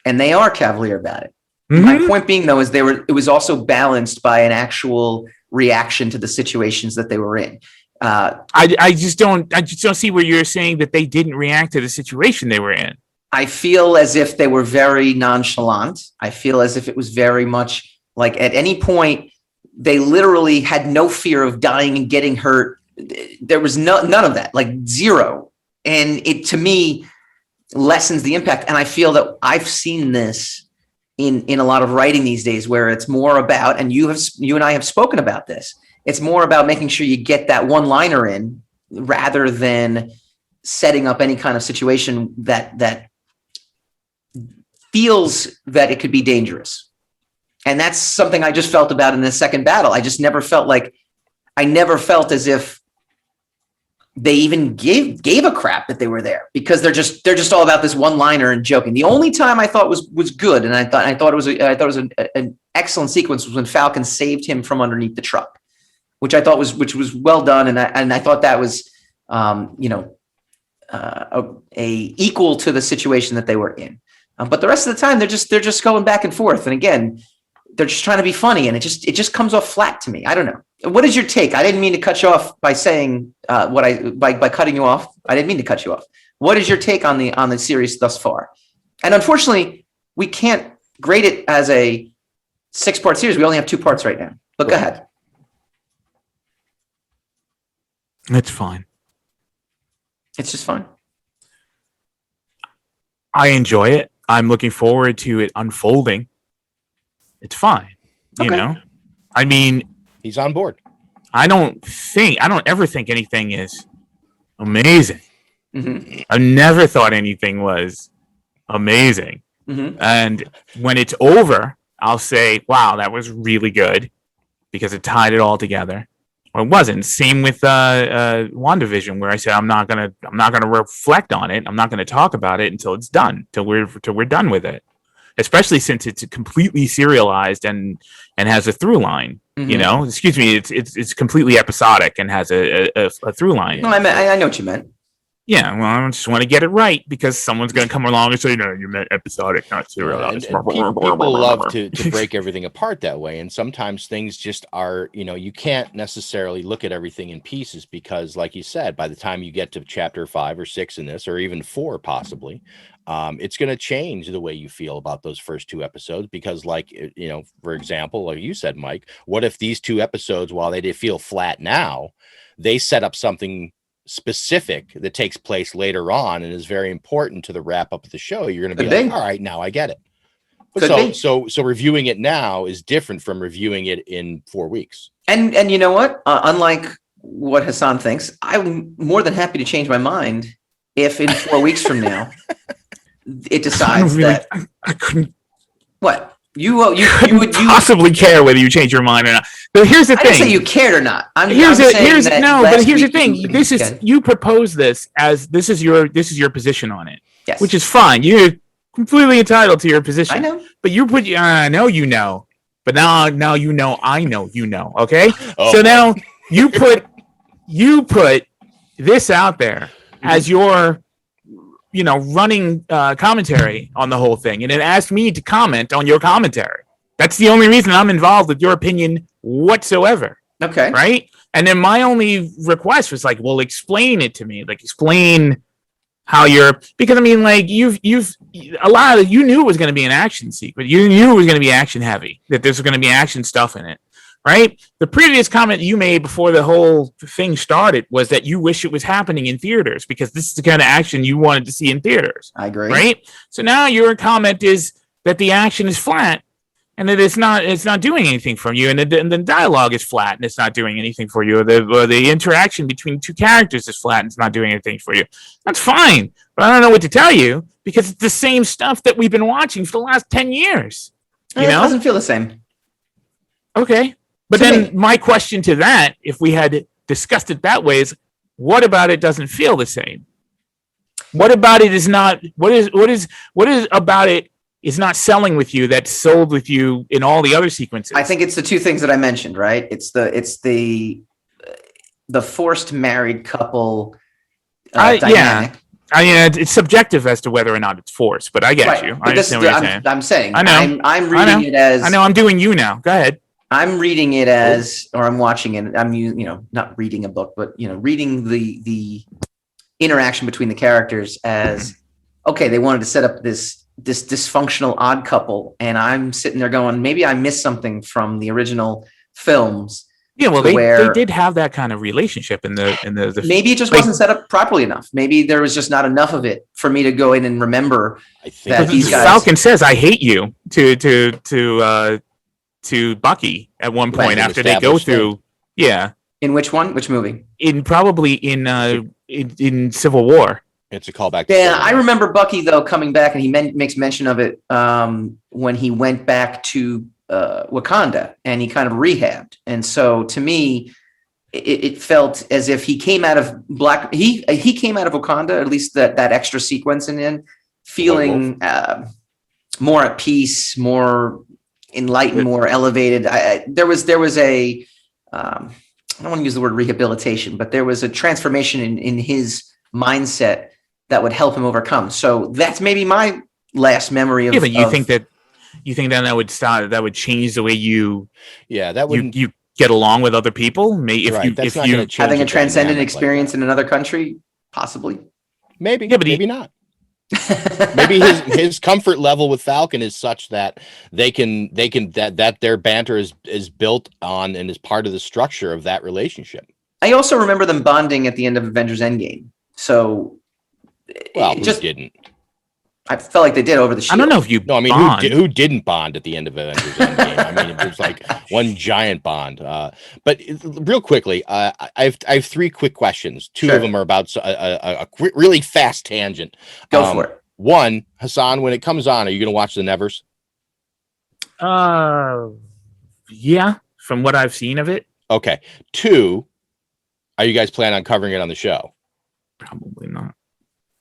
and they are cavalier about it. Mm-hmm. My point being, though, is it was also balanced by an actual reaction to the situations that they were in. I just don't see where you're saying that they didn't react to the situation they were in. I feel as if they were very nonchalant. I feel as if it was very much like at any point they literally had no fear of dying and getting hurt. There was none of that, like zero. And it, to me, lessens the impact. And I feel that I've seen this in a lot of writing these days where it's more about, and you and I have spoken about this, it's more about making sure you get that one-liner in rather than setting up any kind of situation that feels that it could be dangerous. And that's something I just felt about in the second battle. I just never felt as if they even gave a crap that they were there because they're just all about this one-liner and joking. The only time I thought was good, and I thought it was an excellent sequence was when Falcon saved him from underneath the truck, which I thought was well done, and I thought that was equal to the situation that they were in. But the rest of the time they're just going back and forth, and again, they're just trying to be funny, and it just comes off flat to me. I don't know. What is your take? I didn't mean to cut you off by saying by cutting you off. I didn't mean to cut you off. What is your take on the series thus far? And unfortunately, we can't grade it as a 6-part series. We only have 2 parts right now. But go ahead. It's fine. It's just fine. I enjoy it. I'm looking forward to it unfolding. It's fine. You know? I mean, he's on board. I don't ever think anything is amazing. Mm-hmm. I never thought anything was amazing. Mm-hmm. And when it's over, I'll say, wow, that was really good because it tied it all together. Or it wasn't. Same with WandaVision, where I said I'm not gonna reflect on it. I'm not gonna talk about it until it's done, till we're done with it. Especially since it's completely serialized and has a through line. Mm-hmm. You know, excuse me, it's completely episodic and has a through line. No, I know what you meant. Yeah, well, I just want to get it right because someone's going to come along and say, no, you meant episodic, not serialized. And people love to break everything apart that way. And sometimes things just are, you can't necessarily look at everything in pieces because, like you said, by the time you get to chapter 5 or 6 in this, or even 4 possibly, it's going to change the way you feel about those first 2 episodes because, like, for example, like you said, Mike, what if these 2 episodes, while they feel flat now, they set up something specific that takes place later on and is very important to the wrap up of the show? You're going to be like, all right, now I get it. So reviewing it now is different from reviewing it in 4 weeks. And you know what? Unlike what Hassan thinks, I'm more than happy to change my mind if in 4 weeks from now it decides that. I couldn't. What? You would possibly care whether you change your mind or not. But here's the I didn't thing. say you cared or not. Here's the week thing. you- This is okay. you propose this as this is your position on it, Yes. which is fine. You're completely entitled to your position. I know. But you put I know you know. But now you know I know you know. Okay. Oh. So now you put this out there as your running commentary on the whole thing, and it asked me to comment on your commentary. That's the only reason I'm involved with your opinion whatsoever. Okay. Right? And then my only request was like, well, explain it to me. Like, explain how because I mean, like you knew it was going to be an action sequence. You knew it was going to be action heavy, that there's going to be action stuff in it. Right? The previous comment you made before the whole thing started was that you wish it was happening in theaters because this is the kind of action you wanted to see in theaters. I agree. Right? So now your comment is that the action is flat and that it's not doing anything for you, and the dialogue is flat and it's not doing anything for you, or the interaction between two characters is flat and it's not doing anything for you. That's fine, but I don't know what to tell you because it's the same stuff that we've been watching for the last 10 years. It doesn't feel the same. Okay. But then my question to that, if we had discussed it that way, is what about it doesn't feel the same? What about it is not? What is about it is not selling with you that's sold with you in all the other sequences? I think it's the two things that I mentioned, right? It's the forced married couple dynamic. I mean, it's subjective as to whether or not it's forced, but I get Right. you. But I understand what you're saying. I'm saying. I know. I'm reading it as. I know. I'm doing you now. Go ahead. I'm reading it as, or I'm watching it. I'm not reading a book, but reading the interaction between the characters as, okay, they wanted to set up this dysfunctional odd couple, and I'm sitting there going, maybe I missed something from the original films. Yeah, well, they did have that kind of relationship in the maybe it just wasn't set up properly enough. Maybe there was just not enough of it for me to go in and remember. I think that these guys. Falcon says, "I hate you" to Bucky at one point after they go through. Yeah. In which one? Which movie? Probably in Civil War. It's a callback. Yeah, I remember Bucky though coming back, and he makes mention of it when he went back to Wakanda and he kind of rehabbed. And so to me, it felt as if he came out of he came out of Wakanda, at least that extra sequence in feeling more at peace, more enlightened, more elevated. There was a I don't want to use the word rehabilitation, but there was a transformation in his mindset that would help him overcome. So that's maybe my last memory of. Yeah, but you think that that would change the way you get along with other people? If you having a transcendent experience in another country, possibly. Maybe, maybe not. Maybe his comfort level with Falcon is such that they can that their banter is built on and is part of the structure of that relationship. I also remember them bonding at the end of Avengers Endgame. So, well, who didn't? I felt like they did over the shield. I don't know if you. No, I mean, who didn't bond at the end of Avengers Endgame? I mean, it was like one giant bond. But real quickly, I have three quick questions. Two of them are about a really fast tangent. Go for it. One, Hassan, when it comes on, are you going to watch the Nevers? Yeah, from what I've seen of it. Okay. Two, are you guys planning on covering it on the show? Probably not.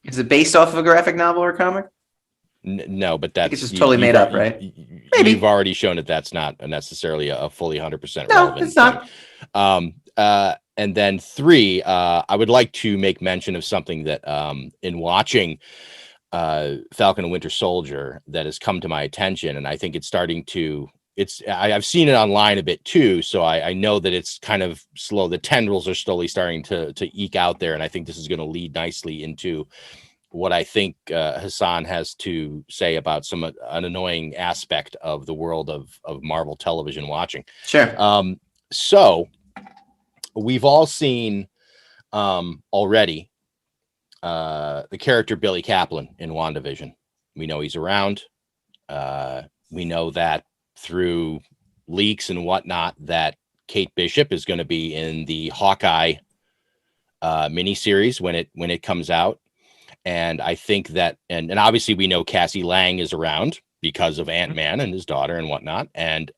Is it based off of a graphic novel or comic? No, but that's it's just totally made up, right? Maybe you've already shown that that's not necessarily a fully 100% relevant. No, it's not. And then three, I would like to make mention of something that in watching Falcon and Winter Soldier that has come to my attention, and I think it's starting to. I've seen it online a bit too, so I know that it's kind of slow. The tendrils are slowly starting to eke out there, and I think this is going to lead nicely into what I think Hassan has to say about an annoying aspect of the world of Marvel television watching. Sure. So we've all seen already the character Billy Kaplan in WandaVision. We know he's around. We know that through leaks and whatnot that Kate Bishop is going to be in the Hawkeye miniseries when it comes out. And I think that, and obviously we know Cassie Lang is around. because of Ant-Man and his daughter and whatnot. And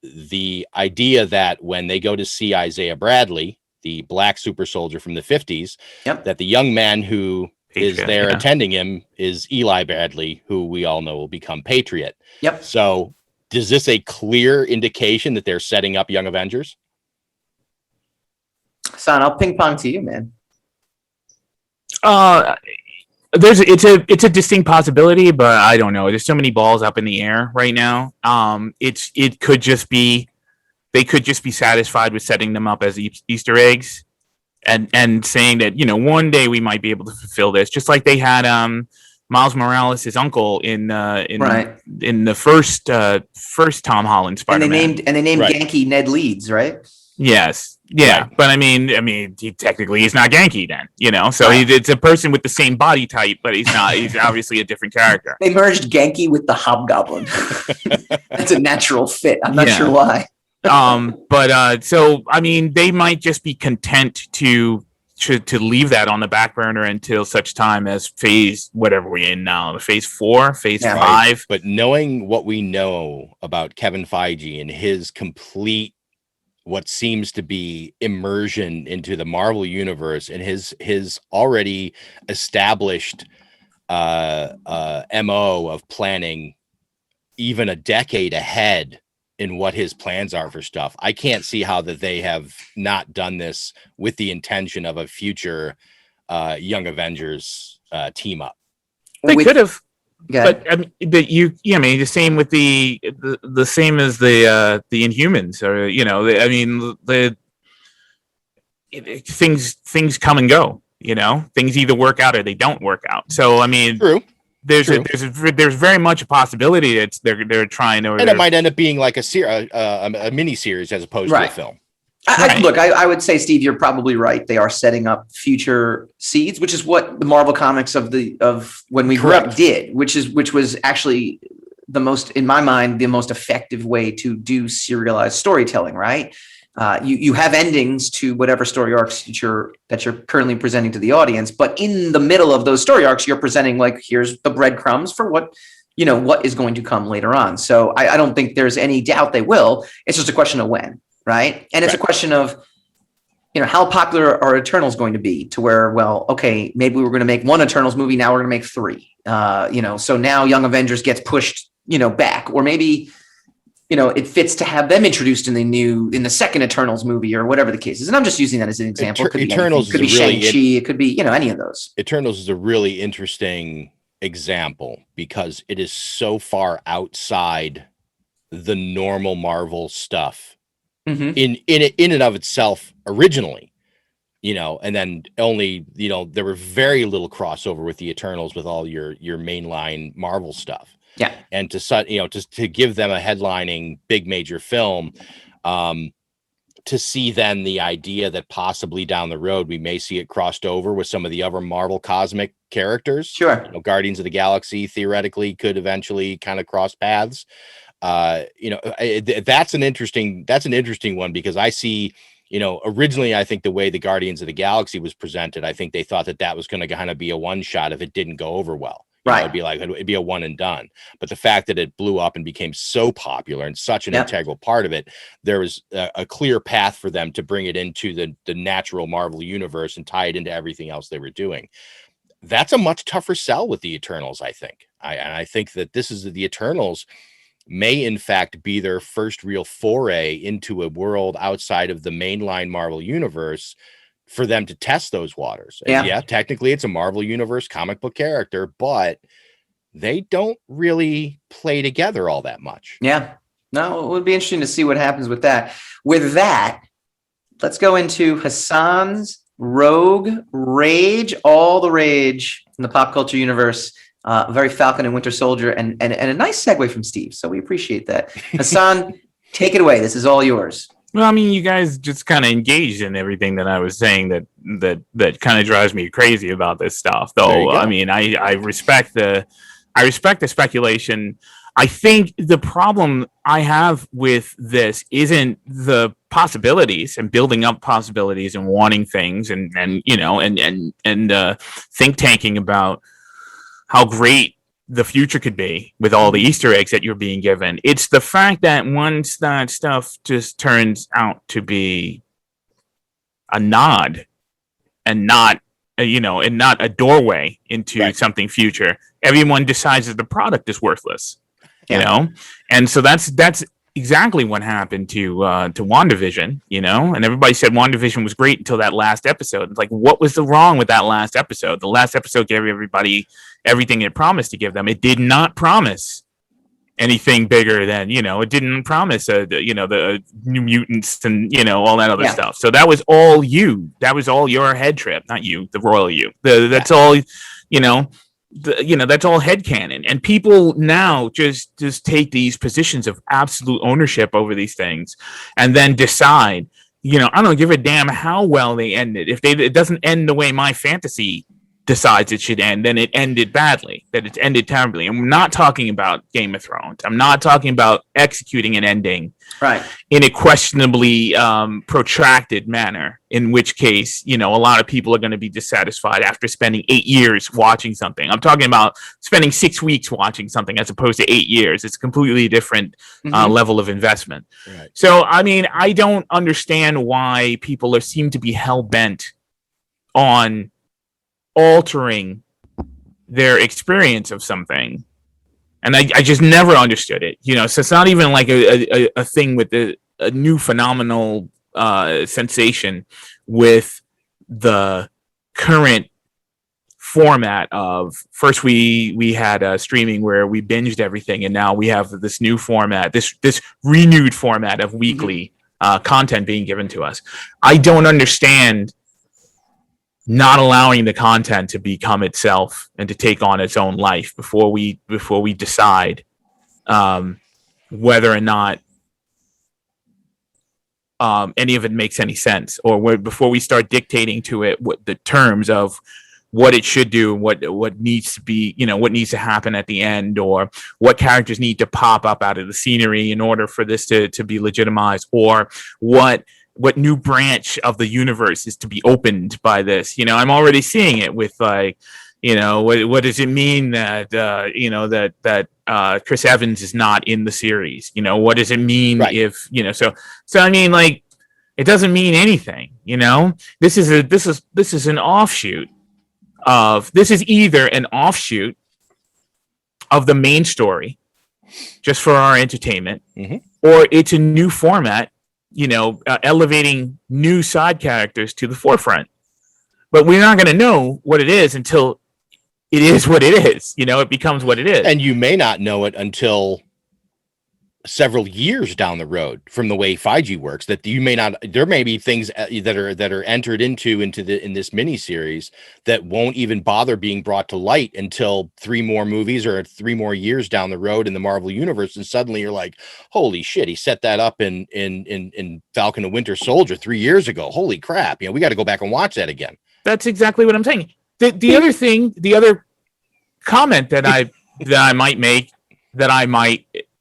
the idea that when they go to see Isaiah Bradley, the black super soldier from the 50s, that the young man who is there attending him is Eli Bradley, who we all know will become Patriot. Yep. So is this a clear indication that they're setting up Young Avengers? Son, I'll ping pong to you, man. It's a distinct possibility, but I don't know. There's so many balls up in the air right now. It could just be they could just be satisfied with setting them up as Easter eggs, and saying that one day we might be able to fulfill this, just like they had Miles Morales, his uncle, in the first Tom Holland Spider-Man. And they named Yankee Ned Leeds, right? Yes. Yeah, right. But I mean, he's not Genki then, So it's a person with the same body type, but he's not. He's obviously a different character. They merged Genki with the Hobgoblin. That's a natural fit. I'm not sure why. So I mean, they might just be content to leave that on the back burner until such time as phase whatever we're in now, phase 4, phase 5. Right. But knowing what we know about Kevin Feige and his complete, what seems to be immersion into the Marvel universe and his already established MO of planning even a decade ahead in what his plans are for stuff. I can't see how that they have not done this with the intention of a future Young Avengers team up. They could have. Yeah. But the same with the same as the Inhumans, or things come and go. Things either work out or they don't work out. So I mean, true. There's very much a possibility that they're trying to, and it might end up being like a mini series as opposed to a film. I would say, Steve, you're probably right. They are setting up future seeds, which is what the Marvel comics of when we grew up did, which was actually in my mind, the most effective way to do serialized storytelling, right? You have endings to whatever story arcs that you're currently presenting to the audience, but in the middle of those story arcs, you're presenting here's the breadcrumbs for what is going to come later on. So I don't think there's any doubt they will. It's just a question of when. Right. And it's a question of, how popular are Eternals going to be to where, maybe we were going to make one Eternals movie. Now we're going to make 3, so now Young Avengers gets pushed, back, or maybe, it fits to have them introduced in the second Eternals movie or whatever the case is. And I'm just using that as an example. It could be Eternals, could be Shang-Chi. It could be, any of those. Eternals is a really interesting example because it is so far outside the normal Marvel stuff. Mm-hmm. In and of itself originally, and then only, there were very little crossover with the Eternals with all your mainline Marvel stuff. Yeah. And to give them a headlining big major film, to see then the idea that possibly down the road we may see it crossed over with some of the other Marvel cosmic characters. Sure. Guardians of the Galaxy theoretically could eventually kind of cross paths. That's an interesting one because I see, originally I think the way the Guardians of the Galaxy was presented, I think they thought that was going to kind of be a one shot if it didn't go over well. Right. It'd be a one and done. But the fact that it blew up and became so popular and such an integral part of it, there was a clear path for them to bring it into the natural Marvel universe and tie it into everything else they were doing. That's a much tougher sell with the Eternals, I think. I think that the Eternals may in fact be their first real foray into a world outside of the mainline Marvel universe for them to test those waters. Yeah, technically it's a Marvel universe comic book character, but they don't really play together all that much. Yeah. No, it would be interesting to see what happens with that. With that, let's go into Hassan's Rogue Rage, all the rage in the pop culture universe. Very Falcon and Winter Soldier, and a nice segue from Steve. So we appreciate that. Hassan, take it away. This is all yours. Well, I mean, you guys just kind of engaged in everything that I was saying that kind of drives me crazy about this stuff. Though, I mean, I respect the speculation. I think the problem I have with this isn't the possibilities and building up possibilities and wanting things and think tanking about how great the future could be with all the Easter eggs that you're being given. It's the fact that once that stuff just turns out to be a nod and not and not a doorway into something future, everyone decides that the product is worthless. And so that's exactly what happened to WandaVision, and everybody said WandaVision was great until that last episode. It's like, what was wrong with that last episode? The last episode gave everybody everything it promised to give them. It did not promise anything bigger than, it didn't promise the New Mutants and all that other stuff. So that was all that was all your head trip, not you, the royal you. That's all, that's all headcanon, and people now just take these positions of absolute ownership over these things, and then decide, I don't give a damn how well they end it. If it doesn't end the way my fantasy decides it should end, then it ended badly. That it's ended terribly. And we're not talking about Game of Thrones. I'm not talking about executing an ending in a questionably protracted manner, in which case, a lot of people are going to be dissatisfied after spending 8 years watching something. I'm talking about spending 6 weeks watching something as opposed to 8 years. It's a completely different level of investment. Right. So, I don't understand why people seem to be hell-bent on altering their experience of something, and I just never understood it. So it's not even like a thing with a new phenomenal sensation with the current format of, first we had streaming where we binged everything, and now we have this new format, this renewed format of weekly content being given to us. I don't understand not allowing the content to become itself and to take on its own life before we decide whether or not any of it makes any sense, or before we start dictating to it what the terms of what it should do, what needs to be, what needs to happen at the end, or what characters need to pop up out of the scenery in order for this to be legitimized, or what new branch of the universe is to be opened by this. I'm already seeing it with what does it mean that that Chris Evans is not in the series? What does it mean if so it doesn't mean anything. This is an offshoot of, this is either an offshoot of the main story just for our entertainment, or it's a new format, elevating new side characters to the forefront. But we're not going to know what it is until it is what it is. It becomes what it is. And you may not know it until several years down the road, from the way 5G works, that there may be things that are entered in this mini series that won't even bother being brought to light until 3 more movies or 3 more years down the road in the Marvel universe. And suddenly you're like, holy shit, he set that up in Falcon and Winter Soldier 3 years ago. Holy crap. We got to go back and watch that again. That's exactly what I'm saying. The other comment that I might make,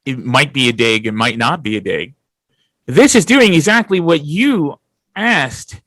it might be a dig, it might not be a dig. This is doing exactly what you asked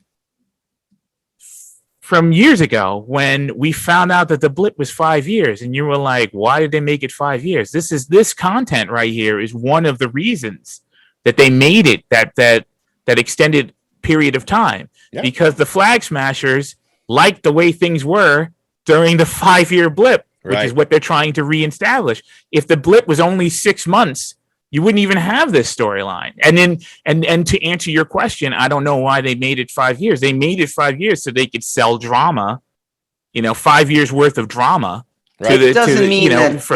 from years ago when we found out that the blip was 5 years, and you were like, why did they make it 5 years? This content right here is one of the reasons that they made it that extended period of time, because the Flag Smashers liked the way things were during the 5-year blip, which is what they're trying to reestablish. If the blip was only 6 months, you wouldn't even have this storyline. And then, and to answer your question, I don't know why they made it 5 years. They made it 5 years so they could sell drama, 5 years worth of drama for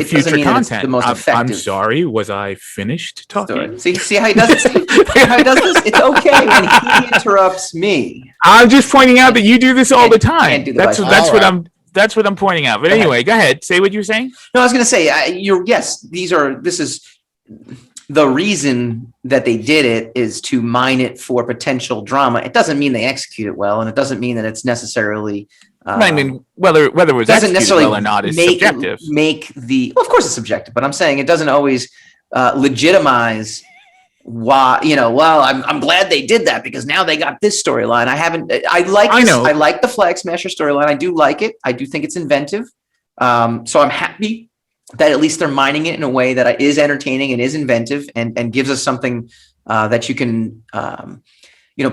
future content. I'm sorry, was I finished talking? See how he does it? See how he does this? It's okay when he interrupts me. I'm just pointing out that you do this all the time. That's what I'm pointing out. But anyway, go ahead. Say what you were saying. No, I was going to say, this is the reason that they did it, is to mine it for potential drama. It doesn't mean they execute it well, and it doesn't mean that it's necessarily. Whether it was doesn't necessarily well or not is subjective. Of course it's subjective, but I'm saying it doesn't always legitimize why. I'm glad they did that because now they got this storyline. I like the Flag Smasher storyline. I do like it. I do think it's inventive. So I'm happy that at least they're mining it in a way that is entertaining and is inventive and gives us something that you can,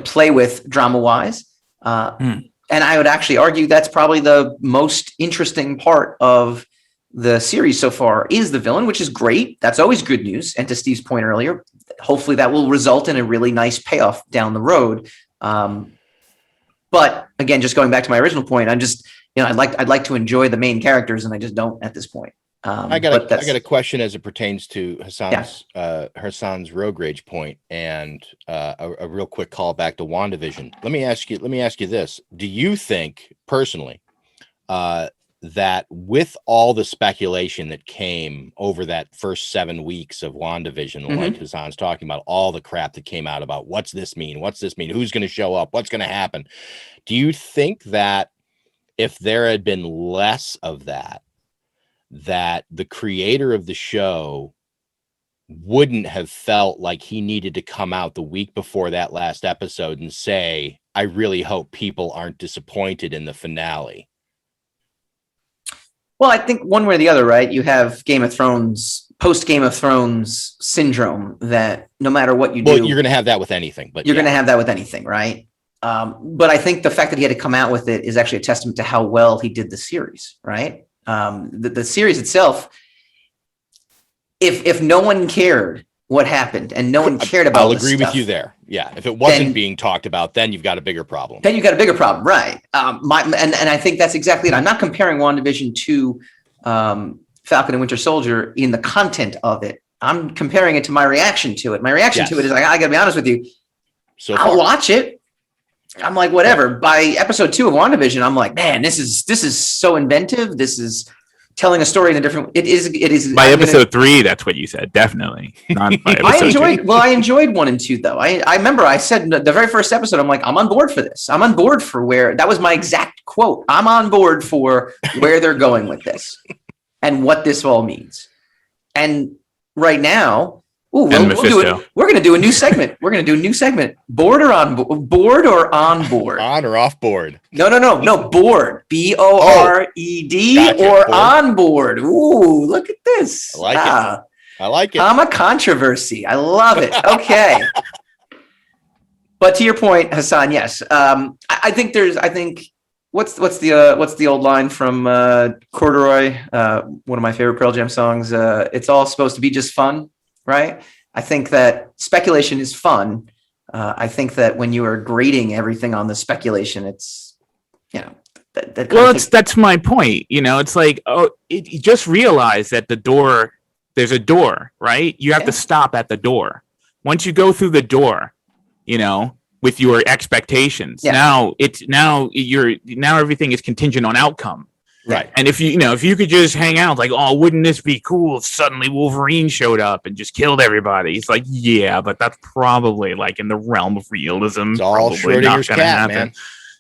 play with drama-wise. And I would actually argue that's probably the most interesting part of the series so far is the villain, which is great. That's always good news. And to Steve's point earlier, hopefully that will result in a really nice payoff down the road. But again, just going back to my original point, I'm just, I'd like to enjoy the main characters, and I just don't at this point. I got a question as it pertains to Hassan's Rogue Rage point, and a real quick call back to WandaVision. Let me ask you this: do you think personally that with all the speculation that came over that first 7 weeks of WandaVision, like Hassan's talking about, all the crap that came out about what's this mean, who's going to show up, what's going to happen, do you think that if there had been less of that the creator of the show wouldn't have felt like he needed to come out the week before that last episode and say, I really hope people aren't disappointed in the finale? Well, I think one way or the other, right? You have Game of Thrones, post Game of Thrones syndrome that no matter what you do, you're going to have that with anything, but you're going to have that with anything, right? But I think the fact that he had to come out with it is actually a testament to how well he did the series, right? The series itself, if no one cared what happened and no one cared about, I'll agree with you there. Yeah, if it wasn't being talked about, then you've got a bigger problem. Right? And I think that's exactly it. I'm not comparing WandaVision to Falcon and Winter Soldier in the content of it. I'm comparing it to my reaction to it. My reaction to it is like, I got to be honest with you. I'll watch it. I'm like, whatever. By episode 2 of WandaVision, I'm like, man, this is so inventive. This is telling a story in a different. It is. By episode 3, that's what you said. Definitely. Not by episode 2. I enjoyed 1 and 2 though. I remember I said the very first episode, I'm like, I'm on board for this. I'm on board for where that was my exact quote. I'm on board for where they're going with this and what this all means. And right now. We're going to do a new segment. Board or on board? On or off board? No. Board. BORED Gotcha. Or on board. Ooh, look at this. I like it. I'm a controversy. I love it. Okay. But to your point, Hassan, yes. I think what's the old line from Corduroy? One of my favorite Pearl Jam songs. It's all supposed to be just fun. Right. I think that speculation is fun. I think that when you are grading everything on the speculation, it's, that's my point. It's like, you just realize that there's a door, right? You have to stop at the door. Once you go through the door, with your expectations, now everything is contingent on outcome. Right. And if you could just hang out like, oh, wouldn't this be cool if suddenly Wolverine showed up and just killed everybody? It's like, yeah, but that's probably like in the realm of realism. It's all Schrodinger's cat, man.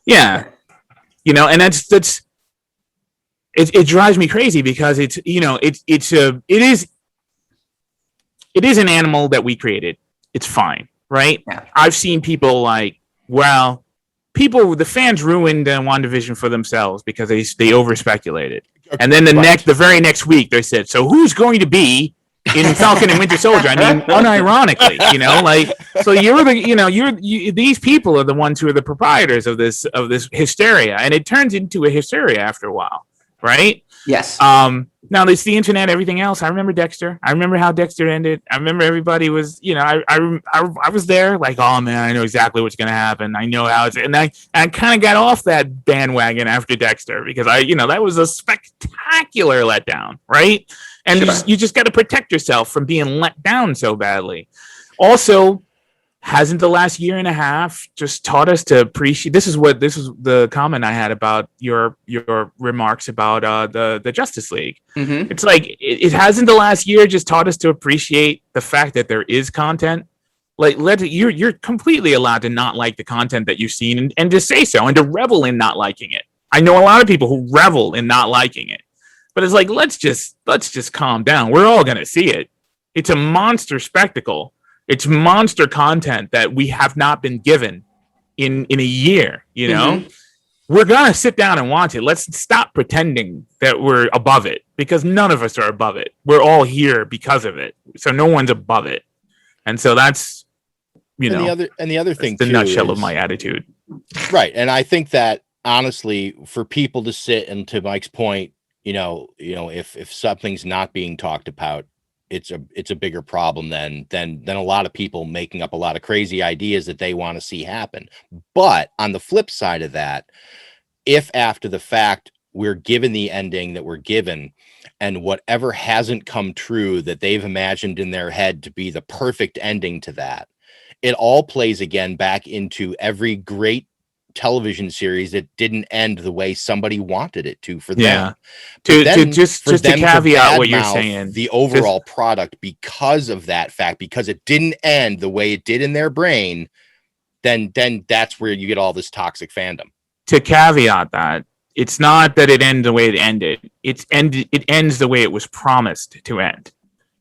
Yeah. And that's it drives me crazy because it is an animal that we created. It's fine, right? Yeah. I've seen people like, well, the fans ruined WandaVision for themselves because they over speculated, and then the very next week they said, so who's going to be in Falcon and Winter Soldier? I mean, unironically, so these people are the ones who are the proprietors of this hysteria, and it turns into a hysteria after a while, right? Yes. Now there's the internet, everything else. I remember Dexter. I remember how Dexter ended. I remember everybody was, I was there like, oh man, I know exactly what's going to happen. I know how it's, and I kind of got off that bandwagon after Dexter because that was a spectacular letdown, right? And you just got to protect yourself from being let down so badly. Also, hasn't the last year and a half just taught us to appreciate? This is the comment I had about your remarks about the Justice League. Mm-hmm. It's like it hasn't the last year just taught us to appreciate the fact that there is content. Like you're completely allowed to not like the content that you've seen and to say so and to revel in not liking it. I know a lot of people who revel in not liking it, but it's like let's just calm down. We're all gonna see it. It's a monster spectacle. It's monster content that we have not been given in a year, Mm-hmm. we're going to sit down and watch it. Let's stop pretending that we're above it, because none of us are above it. We're all here because of it. So no one's above it. And so that's, the other thing, the too, nutshell of is- my attitude. Right. And I think that honestly, for people to sit, and to Mike's point, if something's not being talked about, it's a bigger problem than a lot of people making up a lot of crazy ideas that they want to see happen. But on the flip side of that, if after the fact we're given the ending that we're given, and whatever hasn't come true that they've imagined in their head to be the perfect ending to that, it all plays again back into every great television series that didn't end the way somebody wanted it to for them. Yeah. Just to caveat what you're saying, the overall product, because of that fact, because it didn't end the way it did in their brain, then that's where you get all this toxic fandom. To caveat that, it's not that it ends the way it ended. It ends the way it was promised to end.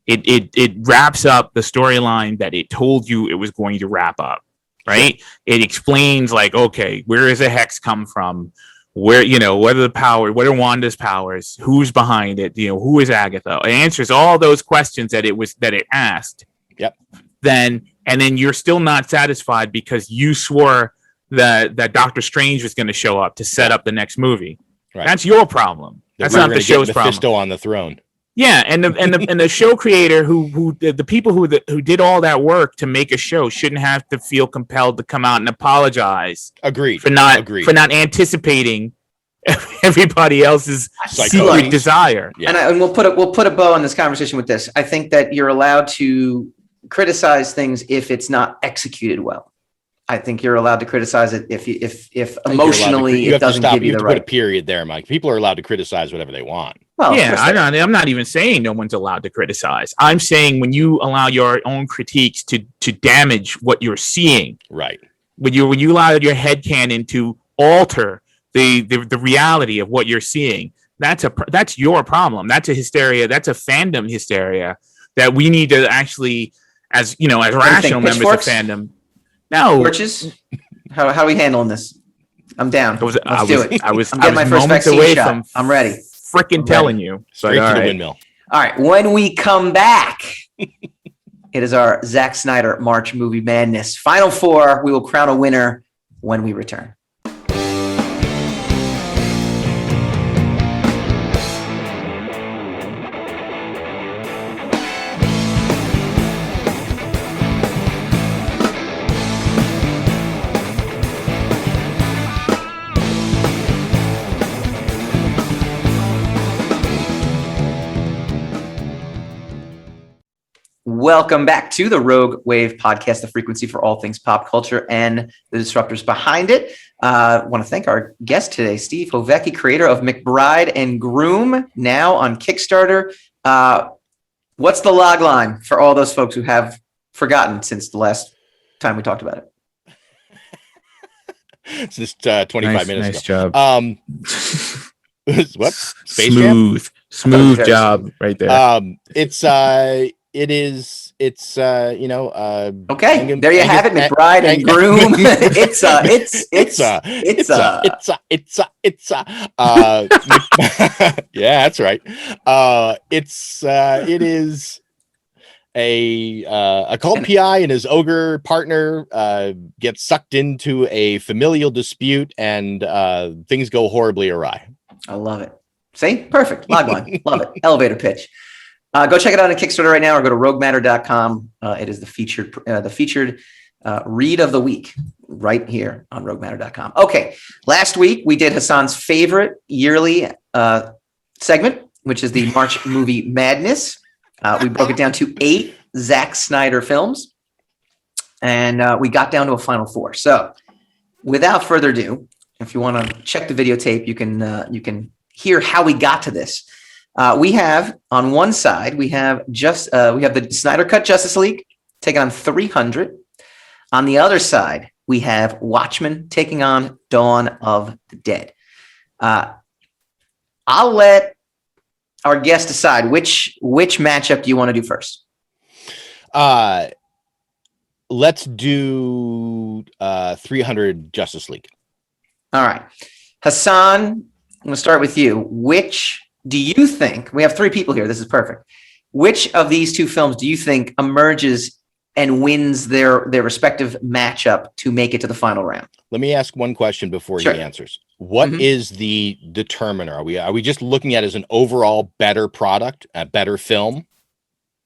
It wraps up the storyline that it told you it was going to wrap up. Right? It explains, like, okay, where does the hex come from? Where, what are the powers? What are Wanda's powers? Who's behind it? Who is Agatha? It answers all those questions that it asked. Yep. Then you're still not satisfied because you swore that Doctor Strange was going to show up to set up the next movie. Right. That's your problem. That's not the show's problem. Mephisto on the throne. Yeah, and the show creator the people who did all that work to make a show shouldn't have to feel compelled to come out and apologize. Agreed. For not anticipating everybody else's secret desire. Yeah. And we'll put a bow on this conversation with this. I think that you're allowed to criticize things if it's not executed well. I think you're allowed to criticize it if emotionally it doesn't give you the right. Put a period there, Mike. People are allowed to criticize whatever they want. Well, yeah, I'm not even saying no one's allowed to criticize. I'm saying when you allow your own critiques to damage what you're seeing, right? When you allow your headcanon to alter the reality of what you're seeing, that's your problem. That's a hysteria. That's a fandom hysteria that we need to actually, as rational members of fandom. No, Torches. How are we handling this? I'm down. Let's do it. I was getting my first vaccine shot. I'm ready. Freaking telling you. Straight to the windmill. All right. When we come back, it is our Zack Snyder March Movie Madness Final Four. We will crown a winner when we return. Welcome back to the Rogue Wave podcast, the frequency for all things pop culture and the disruptors behind it. I want to thank our guest today, Steve Hoveke, creator of MacBryde and Grüm, now on Kickstarter. What's the log line for all those folks who have forgotten since the last time we talked about it? It's just 25 minutes nice ago. Job. What? Space Smooth job right there. Okay, there you have it, MacBryde and Grüm. Yeah, that's right. It is a cult PI and his ogre partner get sucked into a familial dispute, and things go horribly awry. I love it. See? Perfect. Logline. Love it. Elevator pitch. Go check it out on Kickstarter right now, or go to roguematter.com. It is the featured read of the week right here on roguematter.com. Okay. Last week we did Hassan's favorite yearly segment, which is the March Movie Madness. We broke it down to 8 Zack Snyder films, and we got down to a final 4. So without further ado, if you want to check the videotape, you can hear how we got to this. We have on one side, we have the Snydercut Justice League taking on 300. On the other side, we have Watchmen taking on Dawn of the Dead. I'll let our guest decide which matchup do you want to do first. Let's do 300 Justice League. All right. Hassan, I'm going to start with you. Which do you think, we have three people here, this is perfect. Which of these two films do you think emerges and wins their respective matchup to make it to the final round? Let me ask one question before Sure. he answers. What is the determiner? Are we just looking at it as an overall better product, a better film?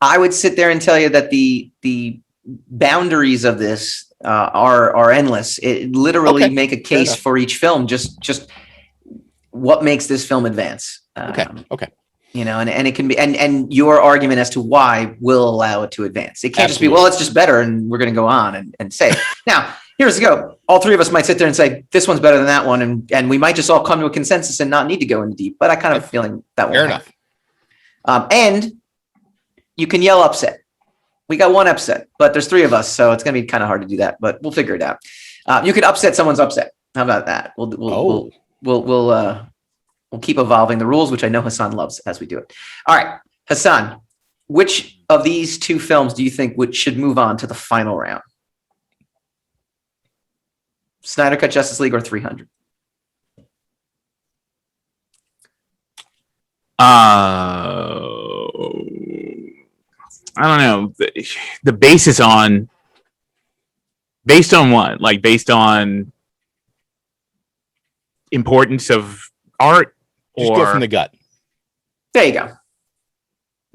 I would sit there and tell you that the boundaries of this are endless. It literally make a case for each film. Just what makes this film advance. Okay. You know, and it can be, and your argument as to why will allow it to advance. It can't just be, well, it's just better and we're going to go on and say it. Now, here's the go. All three of us might sit there and say, this one's better than that one. And we might just all come to a consensus and not need to go in deep, but I kind of have a feeling that won't happen. And you can yell upset. We got one upset, but there's three of us. So it's going to be kind of hard to do that, but we'll figure it out. You could upset someone's upset. How about that? We'll keep evolving the rules, which I know Hassan loves as we do it. All right, Hassan, which of these two films do you think should move on to the final round? Snydercut Justice League or 300? I don't know. The basis on, based on what? Like based on importance of art? Just go from the gut. There you go.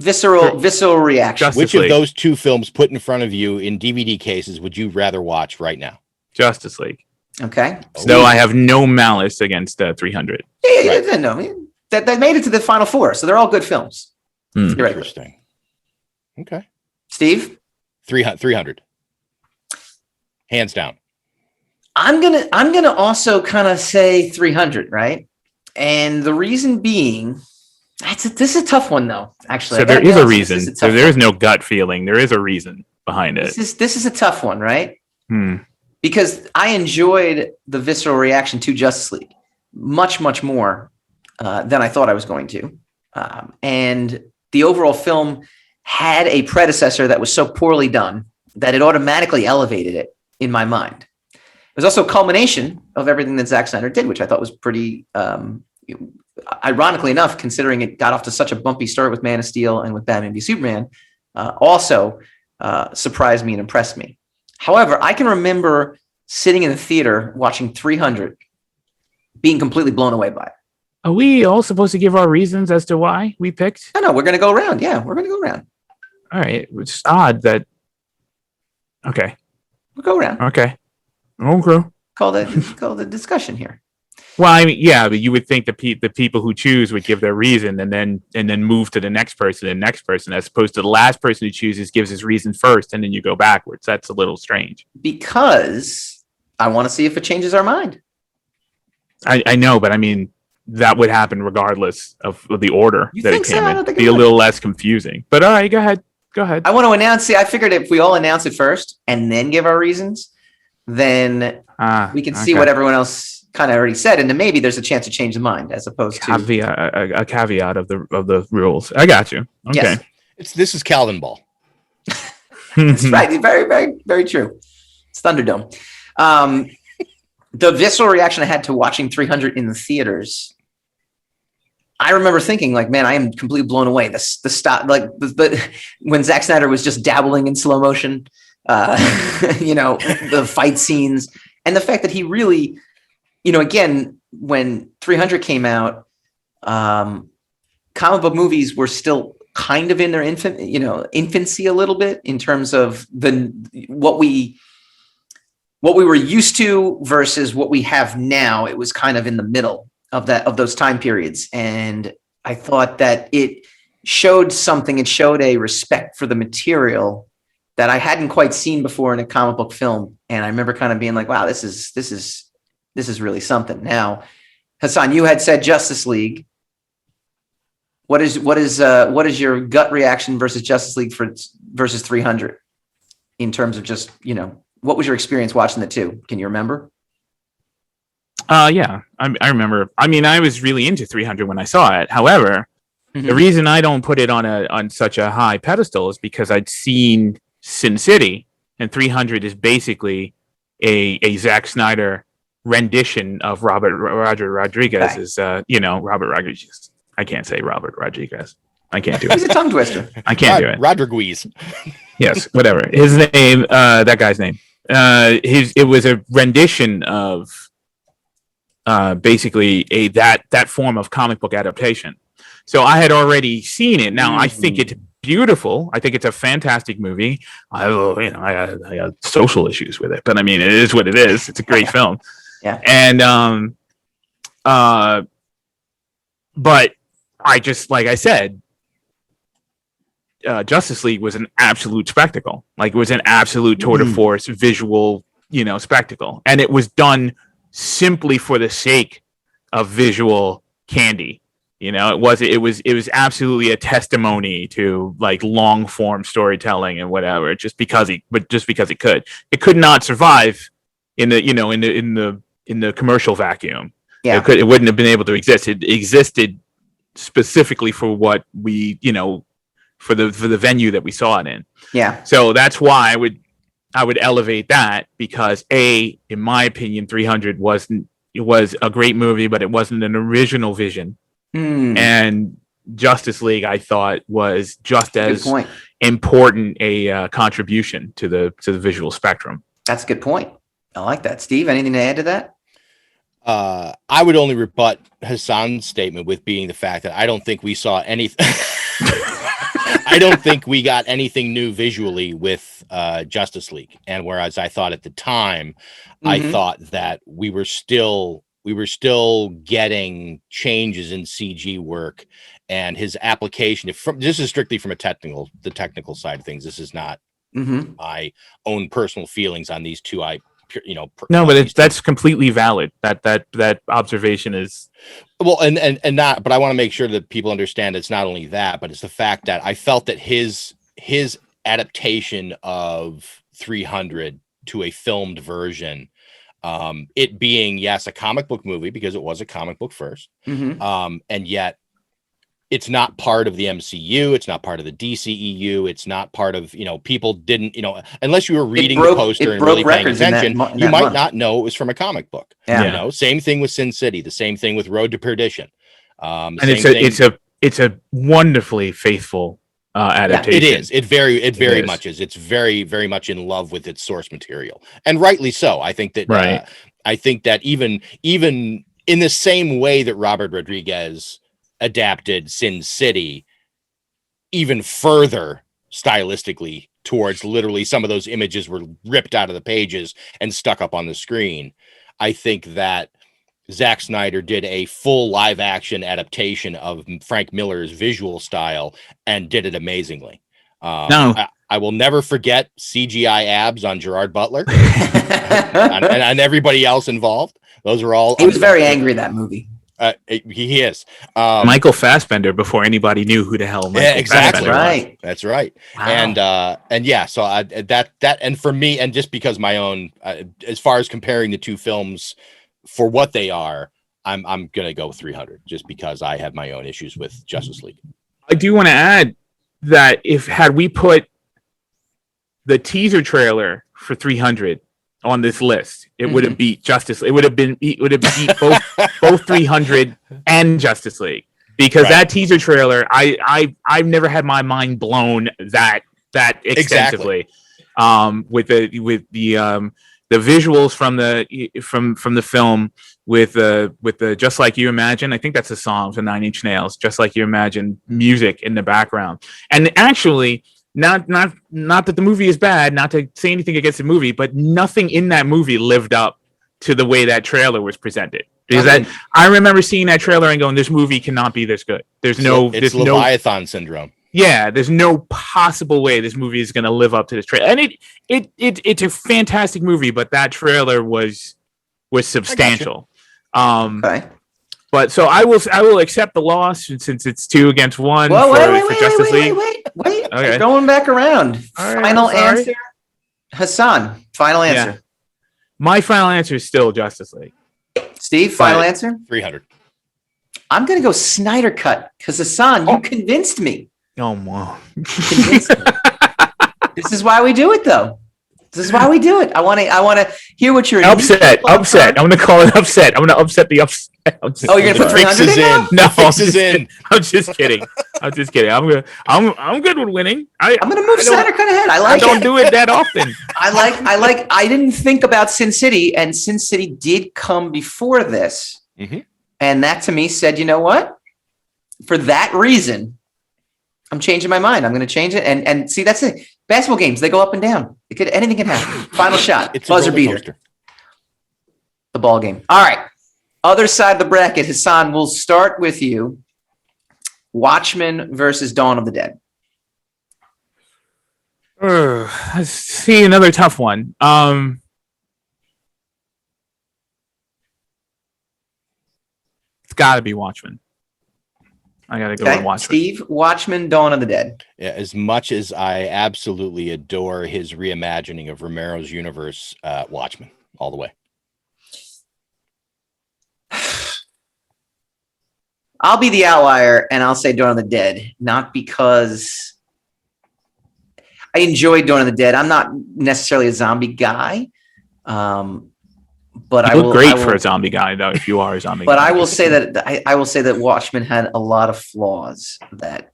Visceral reaction. Which of those two films put in front of you in DVD cases would you rather watch right now? Justice League. Okay. So I have no malice against 300. Yeah, no, they made it to the final four, so they're all good films. Interesting. Okay. Steve? 300. Hands down. I'm gonna also kind of say 300, right? And the reason being, this is a tough one though. Actually, so there is a reason. So there is no gut feeling. There is a reason behind it. This is a tough one, right? Because I enjoyed the visceral reaction to Justice League much more than I thought I was going to, and the overall film had a predecessor that was so poorly done that it automatically elevated it in my mind. It was also a culmination of everything that Zack Snyder did, which I thought was pretty, ironically enough, considering it got off to such a bumpy start with Man of Steel and with Batman v Superman, also surprised me and impressed me. However, I can remember sitting in the theater watching 300, being completely blown away by it. Are we all supposed to give our reasons as to why we picked? No, we're going to go around. Yeah, we're going to go around. All right. It's odd that. Okay. We'll go around. Okay. Call the discussion here. Well, I mean, yeah, but you would think the people who choose would give their reason and then move to the next person, as opposed to the last person who chooses gives his reason first, and then you go backwards. That's a little strange. Because I want to see if it changes our mind. I know, but I mean, that would happen regardless of the order that it came in. It'd be a little less confusing. But all right, go ahead. I want to announce. See, I figured if we all announce it first and then give our reasons, then we can see what everyone else kind of already said, and then maybe there's a chance to change the mind as opposed to a caveat of the rules. I got you. Okay. Yes. This is Calvin Ball. That's right. Very, very, very true. It's Thunderdome. The visceral reaction I had to watching 300 in the theaters, I remember thinking, like, man, I am completely blown away. The stop, like, when Zack Snyder was just dabbling in slow motion, the fight scenes, and the fact that he really, again, when 300 came out, comic book movies were still kind of in their infancy a little bit in terms of what we were used to versus what we have now. It was kind of in the middle of those time periods. And I thought that it showed something. It showed a respect for the material that I hadn't quite seen before in a comic book film. And I remember kind of being like, wow, this is really something. Now, Hassan, you had said Justice League. What is your gut reaction versus Justice League versus 300 in terms of just, what was your experience watching the two? Can you remember? Yeah, I remember. I mean, I was really into 300 when I saw it. However, the reason I don't put it on such a high pedestal is because I'd seen Sin City, and 300 is basically a Zack Snyder rendition of Roger Rodriguez is Robert Rodriguez. I can't say Robert Rodriguez. I can't do it. He's a tongue twister. I can't do it. Rodriguez. Yes, whatever. His name, that guy's name. It was a rendition of basically that form of comic book adaptation. So I had already seen it. Now I think it's beautiful. I think it's a fantastic movie. I got social issues with it, but I mean, it is what it is. It's a great film. Yeah. And but I just, like I said, Justice League was an absolute spectacle. Like, it was an absolute tour de force visual, spectacle, and it was done simply for the sake of visual candy. It was absolutely a testimony to like long form storytelling and whatever. Just because it could not survive in the commercial vacuum. Yeah. It wouldn't have been able to exist. It existed specifically for what we, for the venue that we saw it in. Yeah. So that's why I would elevate that, because in my opinion, 300 was a great movie, but it wasn't an original vision. And Justice League, I thought, was just as important a contribution to the visual spectrum. That's a good point. I like that. Steve, anything to add to that? I would only rebut Hassan's statement with being the fact that I don't think we saw anything. I don't think we got anything new visually with Justice League. And whereas I thought at the time, I thought that we were still getting changes in CG work and his application. This is strictly from the technical side of things. This is not my own personal feelings on these two. That's completely valid. That observation is well, and not. But I want to make sure that people understand it's not only that, but it's the fact that I felt that his adaptation of 300 to a filmed version. It being, yes, a comic book movie, because it was a comic book first. And yet it's not part of the MCU. It's not part of the DCEU. It's not part of, people didn't, unless you were reading the poster and really paying attention, you might not know it was from a comic book. Yeah. Same thing with Sin City, the same thing with Road to Perdition. And it's a wonderfully faithful adaptation. It is. It very much is. It's very, very much in love with its source material, and rightly so. I think that. I think that even in the same way that Robert Rodriguez adapted Sin City, even further stylistically towards literally some of those images were ripped out of the pages and stuck up on the screen. I think that Zack Snyder did a full live action adaptation of Frank Miller's visual style and did it amazingly. I will never forget CGI abs on Gerard Butler and everybody else involved. Those are all. He was very angry in that movie. He is. Michael Fassbender before anybody knew who the hell Michael Fassbender was. That's right. Wow. And yeah, so that and for me, and just because my own, as far as comparing the two films for what they are, I'm gonna go 300 just because I have my own issues with Justice League. I do want to add that had we put the teaser trailer for 300 on this list, it would have beat Justice. It would have beat both 300 and Justice League, because that teaser trailer, I've never had my mind blown that extensively. With the visuals from the film, with the Just Like You Imagine. I think that's a song from 9 Inch Nails. Just Like You Imagine music in the background, and actually. Not that the movie is bad, not to say anything against the movie, but nothing in that movie lived up to the way that trailer was presented. Because I remember seeing that trailer and going, "This movie cannot be this good." There's Leviathan syndrome. Yeah, there's no possible way this movie is going to live up to this trailer. And it's a fantastic movie, but that trailer was substantial. Okay. But so I will accept the loss since it's 2-1 for Justice League. Wait. Okay. Going back around. All right, Final answer. Hassan, final answer. Yeah. My final answer is still Justice League. Steve, final answer? 300. I'm going to go Snydercut because Hassan, you convinced me. Oh, wow. This is why we do it, though. This is why we do it. I want to hear what you're upset. I'm going to call it upset. I'm going to upset the upset. Oh, you're going to put 300 in now? No, I'm just kidding. I'm good with winning. I'm going to move Snydercut ahead. I don't do it that often. I didn't think about Sin City, and Sin City did come before this. Mm-hmm. And that to me said, you know what? For that reason, I'm changing my mind. I'm going to change it. And see, that's it. Basketball games, they go up and down. Anything can happen. Final shot. It's buzzer beater. The ball game. All right. Other side of the bracket, Hassan, we'll start with you. Watchmen versus Dawn of the Dead. Let's see, another tough one. It's got to be Watchmen. I got to go with Watchmen. Steve, Watchmen, Dawn of the Dead. Yeah, as much as I absolutely adore his reimagining of Romero's universe, Watchmen, all the way. I'll be the outlier, and I'll say Dawn of the Dead, not because I enjoy Dawn of the Dead. I'm not necessarily a zombie guy, but you look great for a zombie guy, though. If you are a zombie, but guy. I will say that Watchmen had a lot of flaws that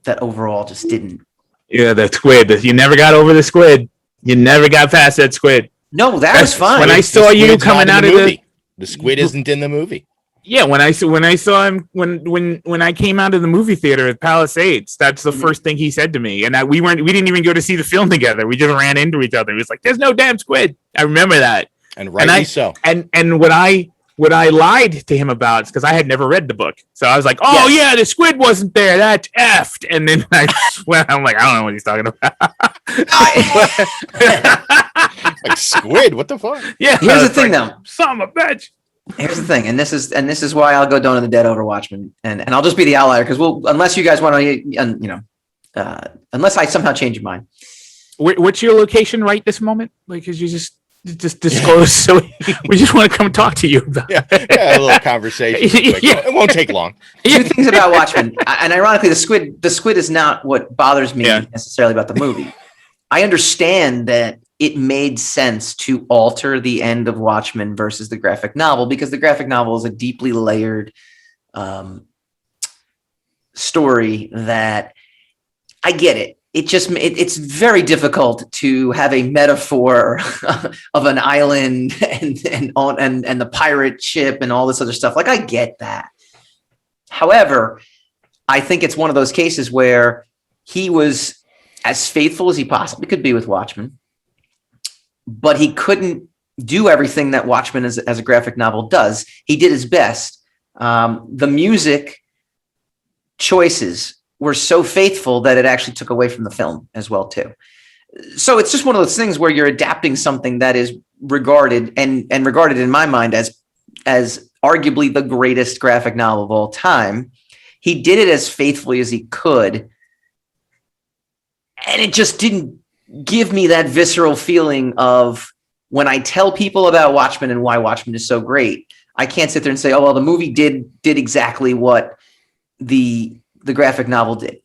overall just didn't. Yeah, the squid. You never got over the squid. You never got past that squid. No, that was fine. When I saw you coming out of the squid isn't in the movie. Yeah, when I saw him when I came out of the movie theater at Palisades, that's the first thing he said to me. And we didn't even go to see the film together. We just ran into each other. He was like, "There's no damn squid." I remember that. And rightly so. And what I lied to him about is because I had never read the book. So I was like, "Oh yeah, the squid wasn't there. That's effed." And then I swear, I'm like, I don't know what he's talking about. Like squid? What the fuck? Yeah. Here's the thing, though. Son of a bitch. Here's the thing, and this is why I'll go Dawn of the Dead over Watchmen, and I'll just be the outlier because unless you guys want to, unless I somehow change your mind. What's your location right this moment? Like, cause you just disclose, so we just want to come talk to you about. Yeah, a little conversation. It won't take long. Two things about Watchmen, and ironically, the squid is not what bothers me necessarily about the movie. I understand that it made sense to alter the end of Watchmen versus the graphic novel because the graphic novel is a deeply layered story that I get it. It's very difficult to have a metaphor of an island and the pirate ship and all this other stuff. Like, I get that. However, I think it's one of those cases where he was as faithful as he possibly could be with Watchmen, but he couldn't do everything that Watchmen as a graphic novel does. He did his best. The music choices were so faithful that it actually took away from the film as well, too. So it's just one of those things where you're adapting something that is regarded and regarded in my mind as arguably the greatest graphic novel of all time. He did it as faithfully as he could. And it just didn't give me that visceral feeling of when I tell people about Watchmen and why Watchmen is so great, I can't sit there and say, oh, well, the movie did exactly what the graphic novel did.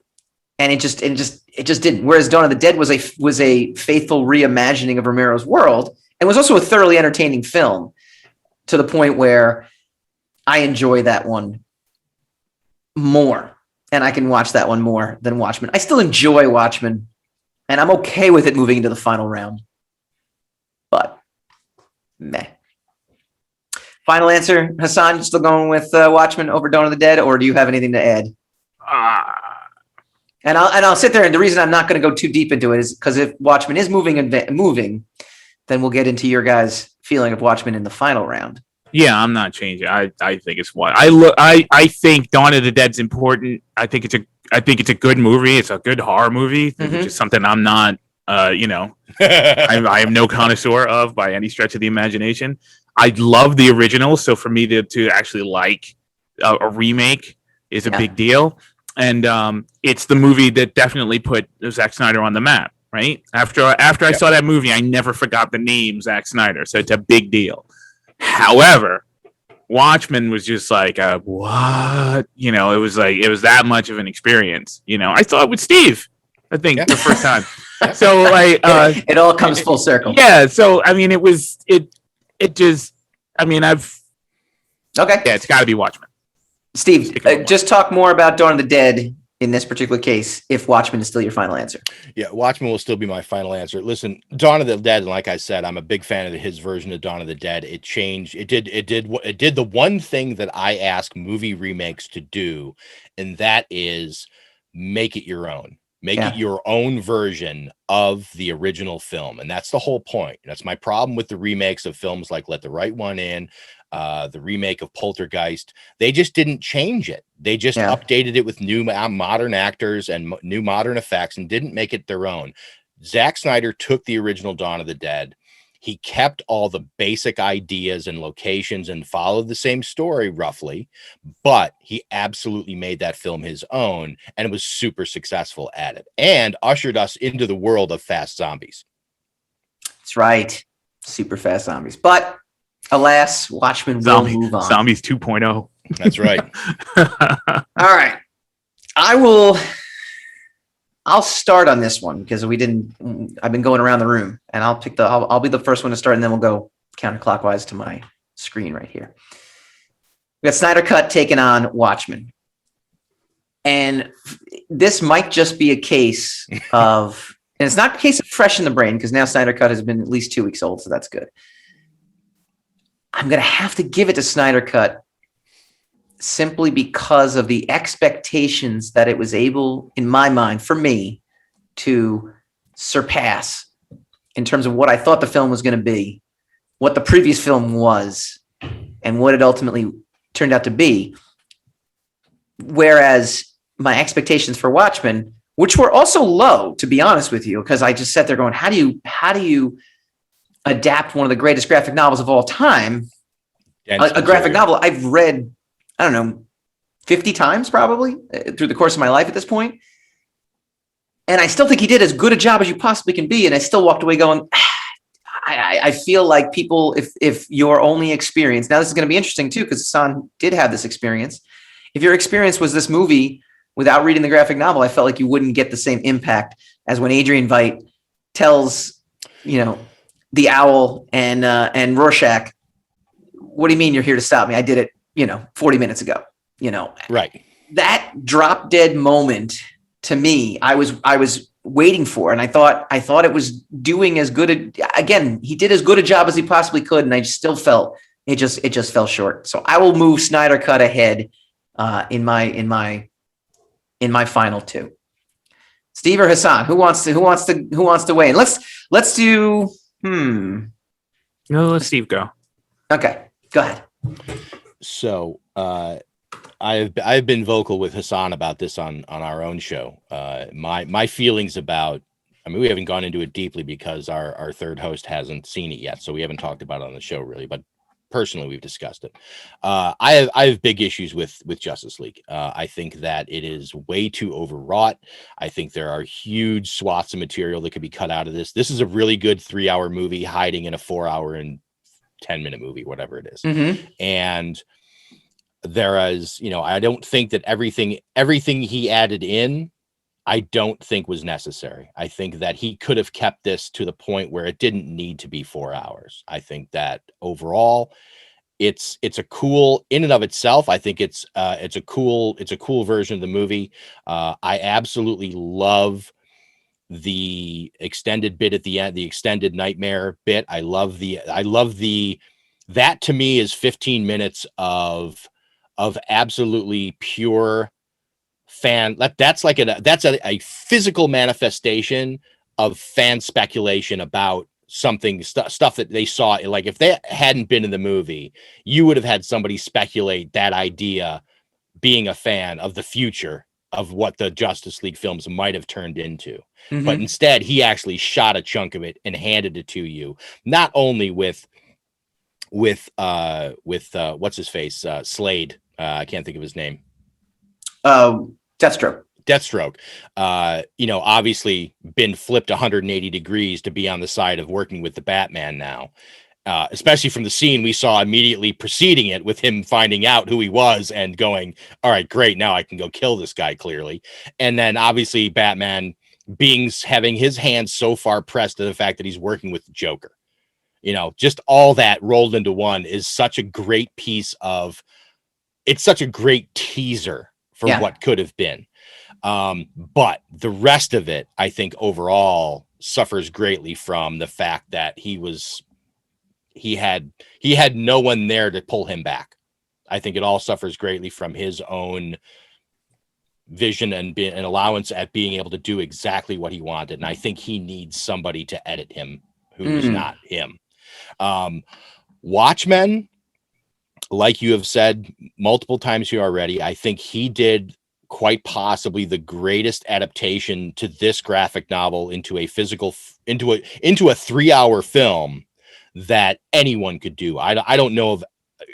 And it just didn't. Whereas Dawn of the Dead was a faithful reimagining of Romero's world and was also a thoroughly entertaining film to the point where I enjoy that one more. And I can watch that one more than Watchmen. I still enjoy Watchmen, and I'm okay with it moving into the final round. But, meh. Final answer, Hassan, you still going with Watchmen over Dawn of the Dead, or do you have anything to add? And I'll sit there, and the reason I'm not going to go too deep into it is because if Watchmen is moving, then we'll get into your guys' feeling of Watchmen in the final round. Yeah, I'm not changing. I think it's what I think Dawn of the Dead's important. I think it's a good movie. It's a good horror movie, which is something I'm not I am no connoisseur of by any stretch of the imagination. I love the original, so for me to actually like a remake is a big deal. And it's the movie that definitely put Zack Snyder on the map, right? After I saw that movie, I never forgot the name Zack Snyder, so it's a big deal. However, Watchmen was just like, what? You know, it was that much of an experience. You know, I saw it with Steve, I think, the first time. So like, it all comes full circle. yeah. So I mean, it just, I mean, Okay. yeah, it's got to be Watchmen. Steve, just talk more about Dawn of the Dead in this particular case, if Watchmen is still your final answer. Yeah, Watchmen will still be my final answer. Listen, Dawn of the Dead, and like I said, I'm a big fan of his version of Dawn of the Dead. It changed. It did the one thing that I ask movie remakes to do, and that is make it your own. Make it your own version of the original film. And that's the whole point. That's my problem with the remakes of films like Let the Right One In, the remake of Poltergeist. They just didn't change it. They just updated it with new modern actors and new modern effects and didn't make it their own. Zack Snyder took the original Dawn of the Dead. He kept all the basic ideas and locations and followed the same story roughly, but he absolutely made that film his own and was super successful at it and ushered us into the world of fast zombies. That's right. Super fast zombies. But alas, Watchmen will move on. Zombies 2.0. That's right. All right. I'll start on this one because I've been going around the room, and I'll be the first one to start, and then we'll go counterclockwise to my screen right here. We got Snydercut taking on Watchmen. And this might just be a case of, and it's not a case of fresh in the brain because now Snydercut has been at least 2 weeks old, so that's good. I'm going to have to give it to Snydercut simply because of the expectations that it was able, in my mind, for me, to surpass in terms of what I thought the film was going to be, what the previous film was, and what it ultimately turned out to be. Whereas my expectations for Watchmen, which were also low, to be honest with you, because I just sat there going, how do you adapt one of the greatest graphic novels of all time? A graphic novel I've read, I don't know, 50 times probably through the course of my life at this point. And I still think he did as good a job as you possibly can be. And I still walked away going, I feel like people, if your only experience, now this is going to be interesting too, because Hassan did have this experience. If your experience was this movie without reading the graphic novel, I felt like you wouldn't get the same impact as when Adrian Veidt tells, the owl and Rorschach, what do you mean you're here to stop me? I did it, 40 minutes ago, Right. That drop dead moment to me, I was waiting for, and I thought it was doing as good again, he did as good a job as he possibly could, and I still felt it just fell short. So I will move Snydercut ahead in my final two. Steve or Hassan, who wants to weigh in? Let's do No, let Steve go. Okay. Go ahead. So I've been vocal with Hassan about this on our own show. My feelings about, we haven't gone into it deeply because our third host hasn't seen it yet, so we haven't talked about it on the show really, but personally we've discussed it. I have big issues with Justice League. I think that it is way too overwrought. I think there are huge swaths of material that could be cut out of this. This is a really good 3-hour movie hiding in a 4-hour and 10-minute movie, whatever it is. Mm-hmm. And there is, I don't think that everything he added in, I don't think was necessary. I think that he could have kept this to the point where it didn't need to be 4 hours. I think that overall it's a cool in and of itself. I think it's a cool version of the movie. I absolutely love the extended bit at the end, the extended nightmare bit. I love that to me is 15 minutes of absolutely pure fan. That's a physical manifestation of fan speculation about something, stuff that they saw. Like if they hadn't been in the movie, you would have had somebody speculate that idea, being a fan of the future of what the Justice League films might have turned into. Mm-hmm. But instead he actually shot a chunk of it and handed it to you, not only with what's his face, Slade, I can't think of his name. Deathstroke, obviously been flipped 180 degrees to be on the side of working with the Batman now, especially from the scene we saw immediately preceding it with him finding out who he was and going, all right, great, now I can go kill this guy clearly. And then obviously Batman having his hands so far pressed to the fact that he's working with the Joker. Just all that rolled into one is such a great it's such a great teaser for what could have been. But the rest of it, I think overall suffers greatly from the fact that he had no one there to pull him back. I think it all suffers greatly from his own vision and allowance at being able to do exactly what he wanted. And I think he needs somebody to edit him who's not him. Watchmen, like you have said multiple times here already, I think he did quite possibly the greatest adaptation to this graphic novel into a 3-hour film that anyone could do. I don't know of,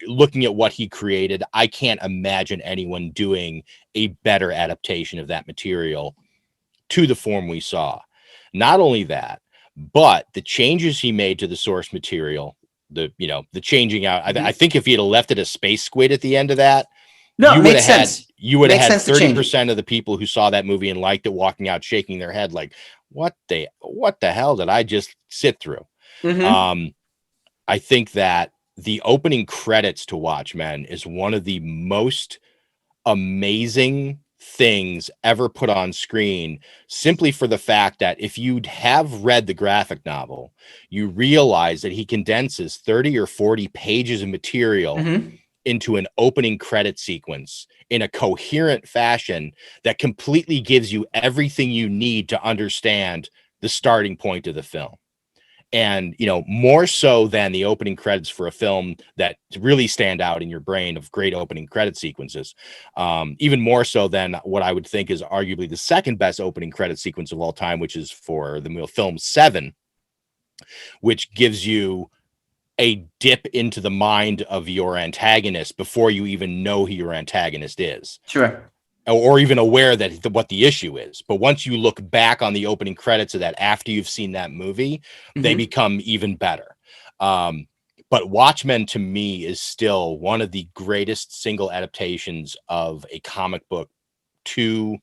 looking at what he created, I can't imagine anyone doing a better adaptation of that material to the form we saw. Not only that, but the changes he made to the source material, the changing out. I think if he had left it a space squid at the end of that, you would have had 30% of the people who saw that movie and liked it walking out shaking their head like, what the hell did I just sit through? I think that the opening credits to Watchmen is one of the most amazing things ever put on screen, simply for the fact that if you have read the graphic novel, you realize that he condenses 30 or 40 pages of material into an opening credit sequence in a coherent fashion that completely gives you everything you need to understand the starting point of the film. And, more so than the opening credits for a film that really stand out in your brain of great opening credit sequences, even more so than what I would think is arguably the second best opening credit sequence of all time, which is for the film Seven, which gives you a dip into the mind of your antagonist before you even know who your antagonist is. Sure. Or even aware that what the issue is. But once you look back on the opening credits of that after you've seen that movie, they become even better. But Watchmen to me is still one of the greatest single adaptations of a comic book to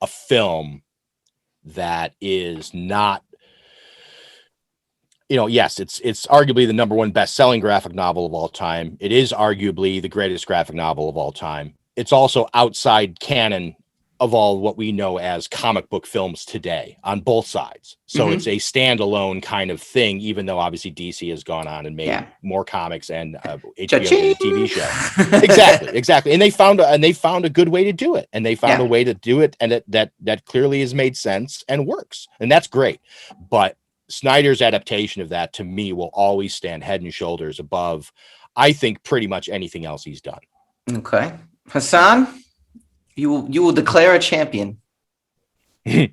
a film that is not, yes, it's arguably the number one best-selling graphic novel of all time. It is arguably the greatest graphic novel of all time. It's also outside canon of all what we know as comic book films today on both sides. So it's a standalone kind of thing, even though obviously DC has gone on and made more comics and HBO did a TV show. Exactly. And they found a good way to do it. And they found a way to do it. And that clearly has made sense and works. And that's great. But Snyder's adaptation of that to me will always stand head and shoulders above, I think, pretty much anything else he's done. Okay. Hassan, you will declare a champion. There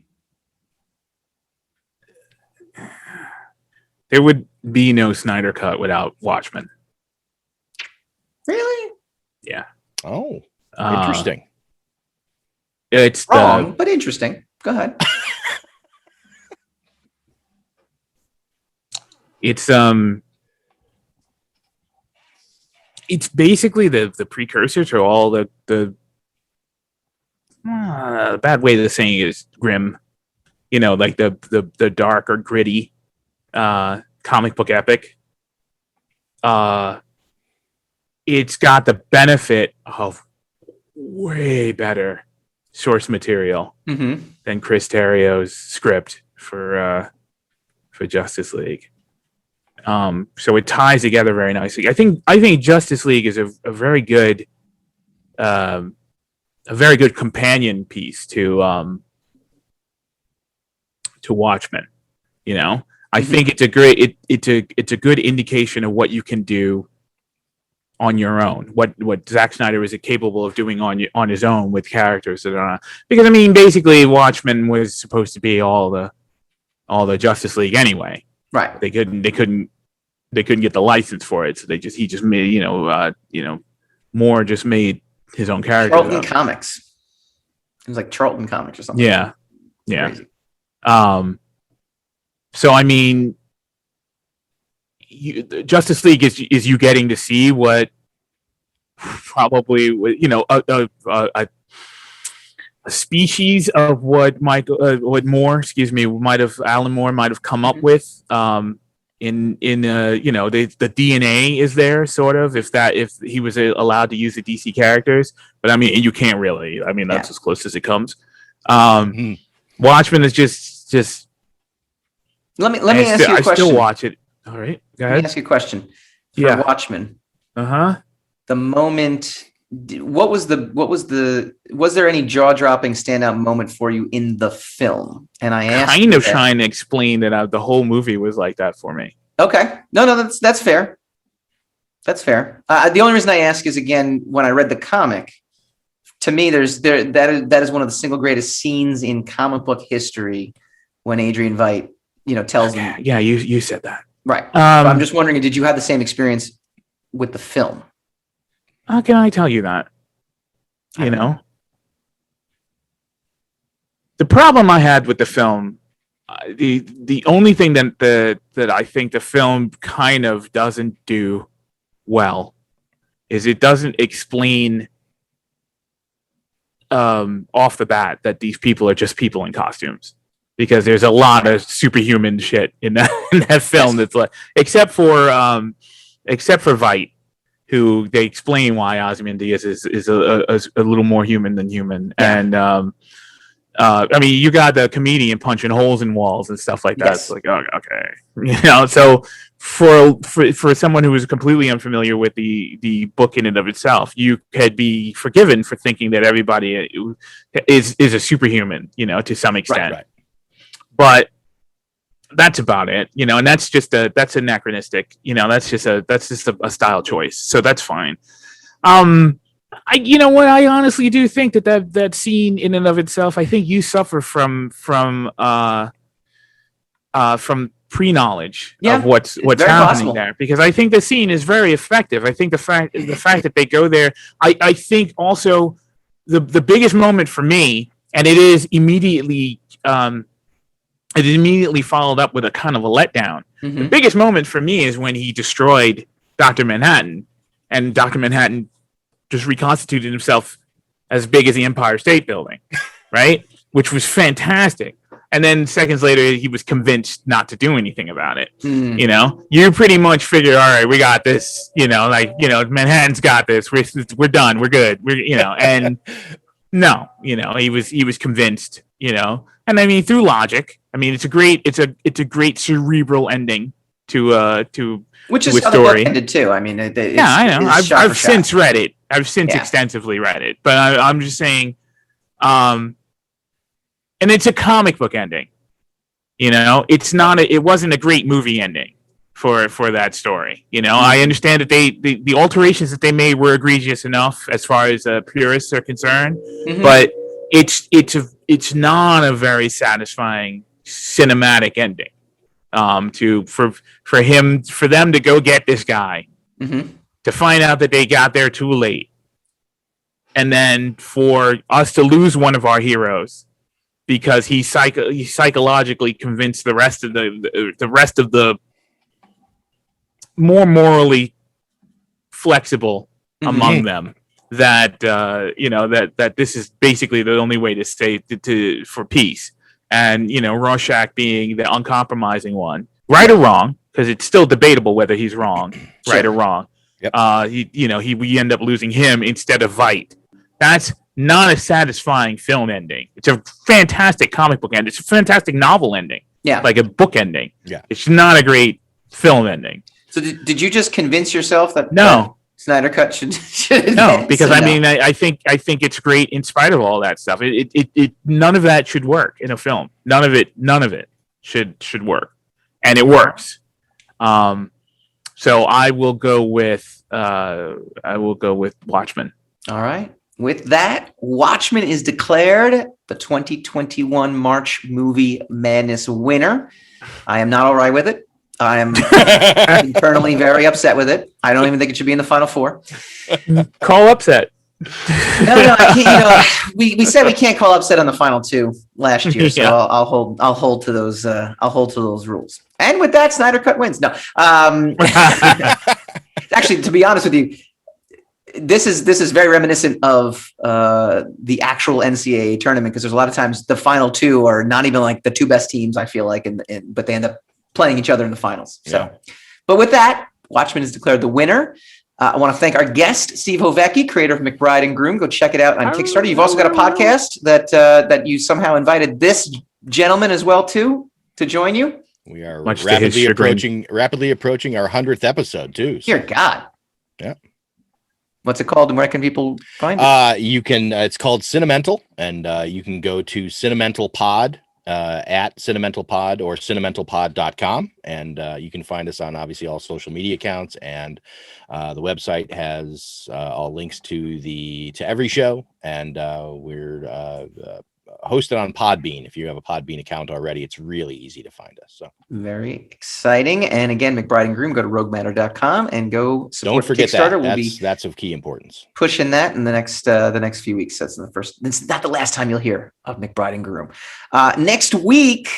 would be no Snyder cut without Watchmen. Really? Yeah. Oh, interesting. It's wrong, but interesting. Go ahead. It's basically the precursor to all the bad way of saying it is grim, like the dark or gritty comic book epic. It's got the benefit of way better source material than Chris Terrio's script for Justice League. So it ties together very nicely. I think Justice League is a very good companion piece to Watchmen. I think it's a great it's a good indication of what you can do on your own. What Zack Snyder is capable of doing on his own with characters that are because basically Watchmen was supposed to be all the Justice League anyway. Right. They couldn't get the license for it, so he just made Moore just made his own character. Charlton Comics. It was like Charlton Comics or something. Yeah. Crazy. So Justice League is you getting to see what probably a species of what Alan Moore might have come up with. In the DNA is there sort of if he was allowed to use the DC characters, but I mean you can't really. I mean that's as close as it comes. Watchmen is just. Let me ask you a question. I still watch it. All right, go ahead. Let me ask you a question. For Watchmen. The moment. Was there any jaw-dropping standout moment for you in the film? And I asked trying to explain that the whole movie was like that for me. Okay. No, that's fair. That's fair. The only reason I ask is, again, when I read the comic, to me, that is one of the single greatest scenes in comic book history when Adrian Veidt, tells them. Yeah, you said that. Right. I'm just wondering, did you have the same experience with the film? How can I tell you that? The problem I had with the film, the only thing that I think the film kind of doesn't do well is it doesn't explain off the bat that these people are just people in costumes, because there's a lot of superhuman shit in that film. That's like, except for Veidt, who they explain why Ozymandias is a little more human than human. And I mean, you got the comedian punching holes in walls and stuff like that. Yes. It's like, oh, okay. So for someone who is completely unfamiliar with the book in and of itself, you could be forgiven for thinking that everybody is a superhuman, to some extent. Right. But that's about it, and that's anachronistic, that's just a style choice, so that's fine. I honestly do think that scene in and of itself, I think you suffer from pre-knowledge of what's happening possible there, because I think the scene is very effective. I think the fact that they go there, I think also the biggest moment for me, and it is immediately followed up with a kind of a letdown. The biggest moment for me is when he destroyed Dr. Manhattan, and Dr. Manhattan just reconstituted himself as big as the Empire State Building, right? Which was fantastic. And then seconds later, he was convinced not to do anything about it. You pretty much figure, all right, we got this. Manhattan's got this. We're done. We're good. And no, he was convinced. And I mean, through logic. I mean, it's a great cerebral ending to which is a how story. The book ended too. I mean, I know. I've since read it. I've since extensively read it, but I'm just saying, and it's a comic book ending. It's not. It wasn't a great movie ending for that story. I understand that the alterations that they made were egregious enough as far as purists are concerned, but it's not a very satisfying cinematic ending. For them to go get this guy, to find out that they got there too late, and then for us to lose one of our heroes because he psychologically convinced the rest of the more morally flexible among them that that this is basically the only way to stay for peace. And Rorschach being the uncompromising one, right or wrong, because it's still debatable whether he's wrong, right or wrong. Yep. We end up losing him instead of Veidt. That's not a satisfying film ending. It's a fantastic comic book ending. It's a fantastic novel ending. Yeah, like a book ending. Yeah, it's not a great film ending. So did you just convince yourself that no? Snydercut should no, because I mean I think it's great in spite of all that stuff. It none of that should work in a film. None of it should work, and it works. So I will go with Watchmen. All right. With that, Watchmen is declared the 2021 March Movie Madness winner. I am not all right with it. I am internally very upset with it. I don't even think it should be in the final four. Call upset. No, I can't, we said we can't call upset on the final two last year, so I'll hold to those. I'll hold to those rules. And with that, Snydercut wins. No, actually, to be honest with you, this is very reminiscent of the actual NCAA tournament, because there's a lot of times the final two are not even like the two best teams, I feel like, but they end up playing each other in the finals. So, but with that, Watchmen is declared the winner. I want to thank our guest, Steve Hoveke, creator of MacBryde Grüm. Go check it out on Kickstarter. You've also got a podcast that you somehow invited this gentleman as well to join you. We are Much to his chagrin. rapidly approaching our 100th episode too. So. Dear God. Yeah. What's it called, and where can people find it? You can. It's called Cinemental, and you can go to Cinementalpod at Cinementalpod or cinementalpod.com, and you can find us on obviously all social media accounts, and the website has all links to every show, and we're hosted on Podbean. If you have a Podbean account already, it's really easy to find us. So very exciting. And again, MacBryde Grüm, go to roguematter.com and go support don't forget Kickstarter. That's of key importance. Pushing that in the next few weeks. That's it's not the last time you'll hear of MacBryde Grüm. Next week,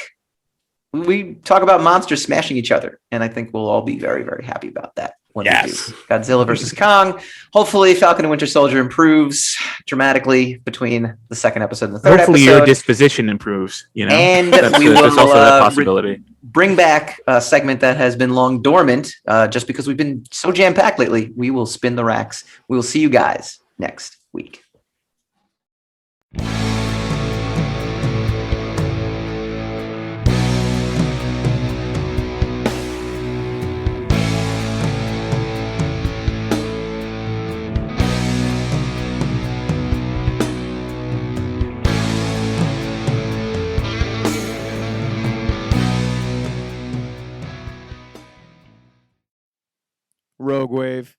we talk about monsters smashing each other, and I think we'll all be very, very happy about that. When we do Godzilla versus Kong. Hopefully, Falcon and Winter Soldier improves dramatically between the second episode and the third Hopefully episode. your disposition improves, And we will also that possibility. Bring back a segment that has been long dormant just because we've been so jam-packed lately. We will spin the racks. We will see you guys next week. Rogue Wave.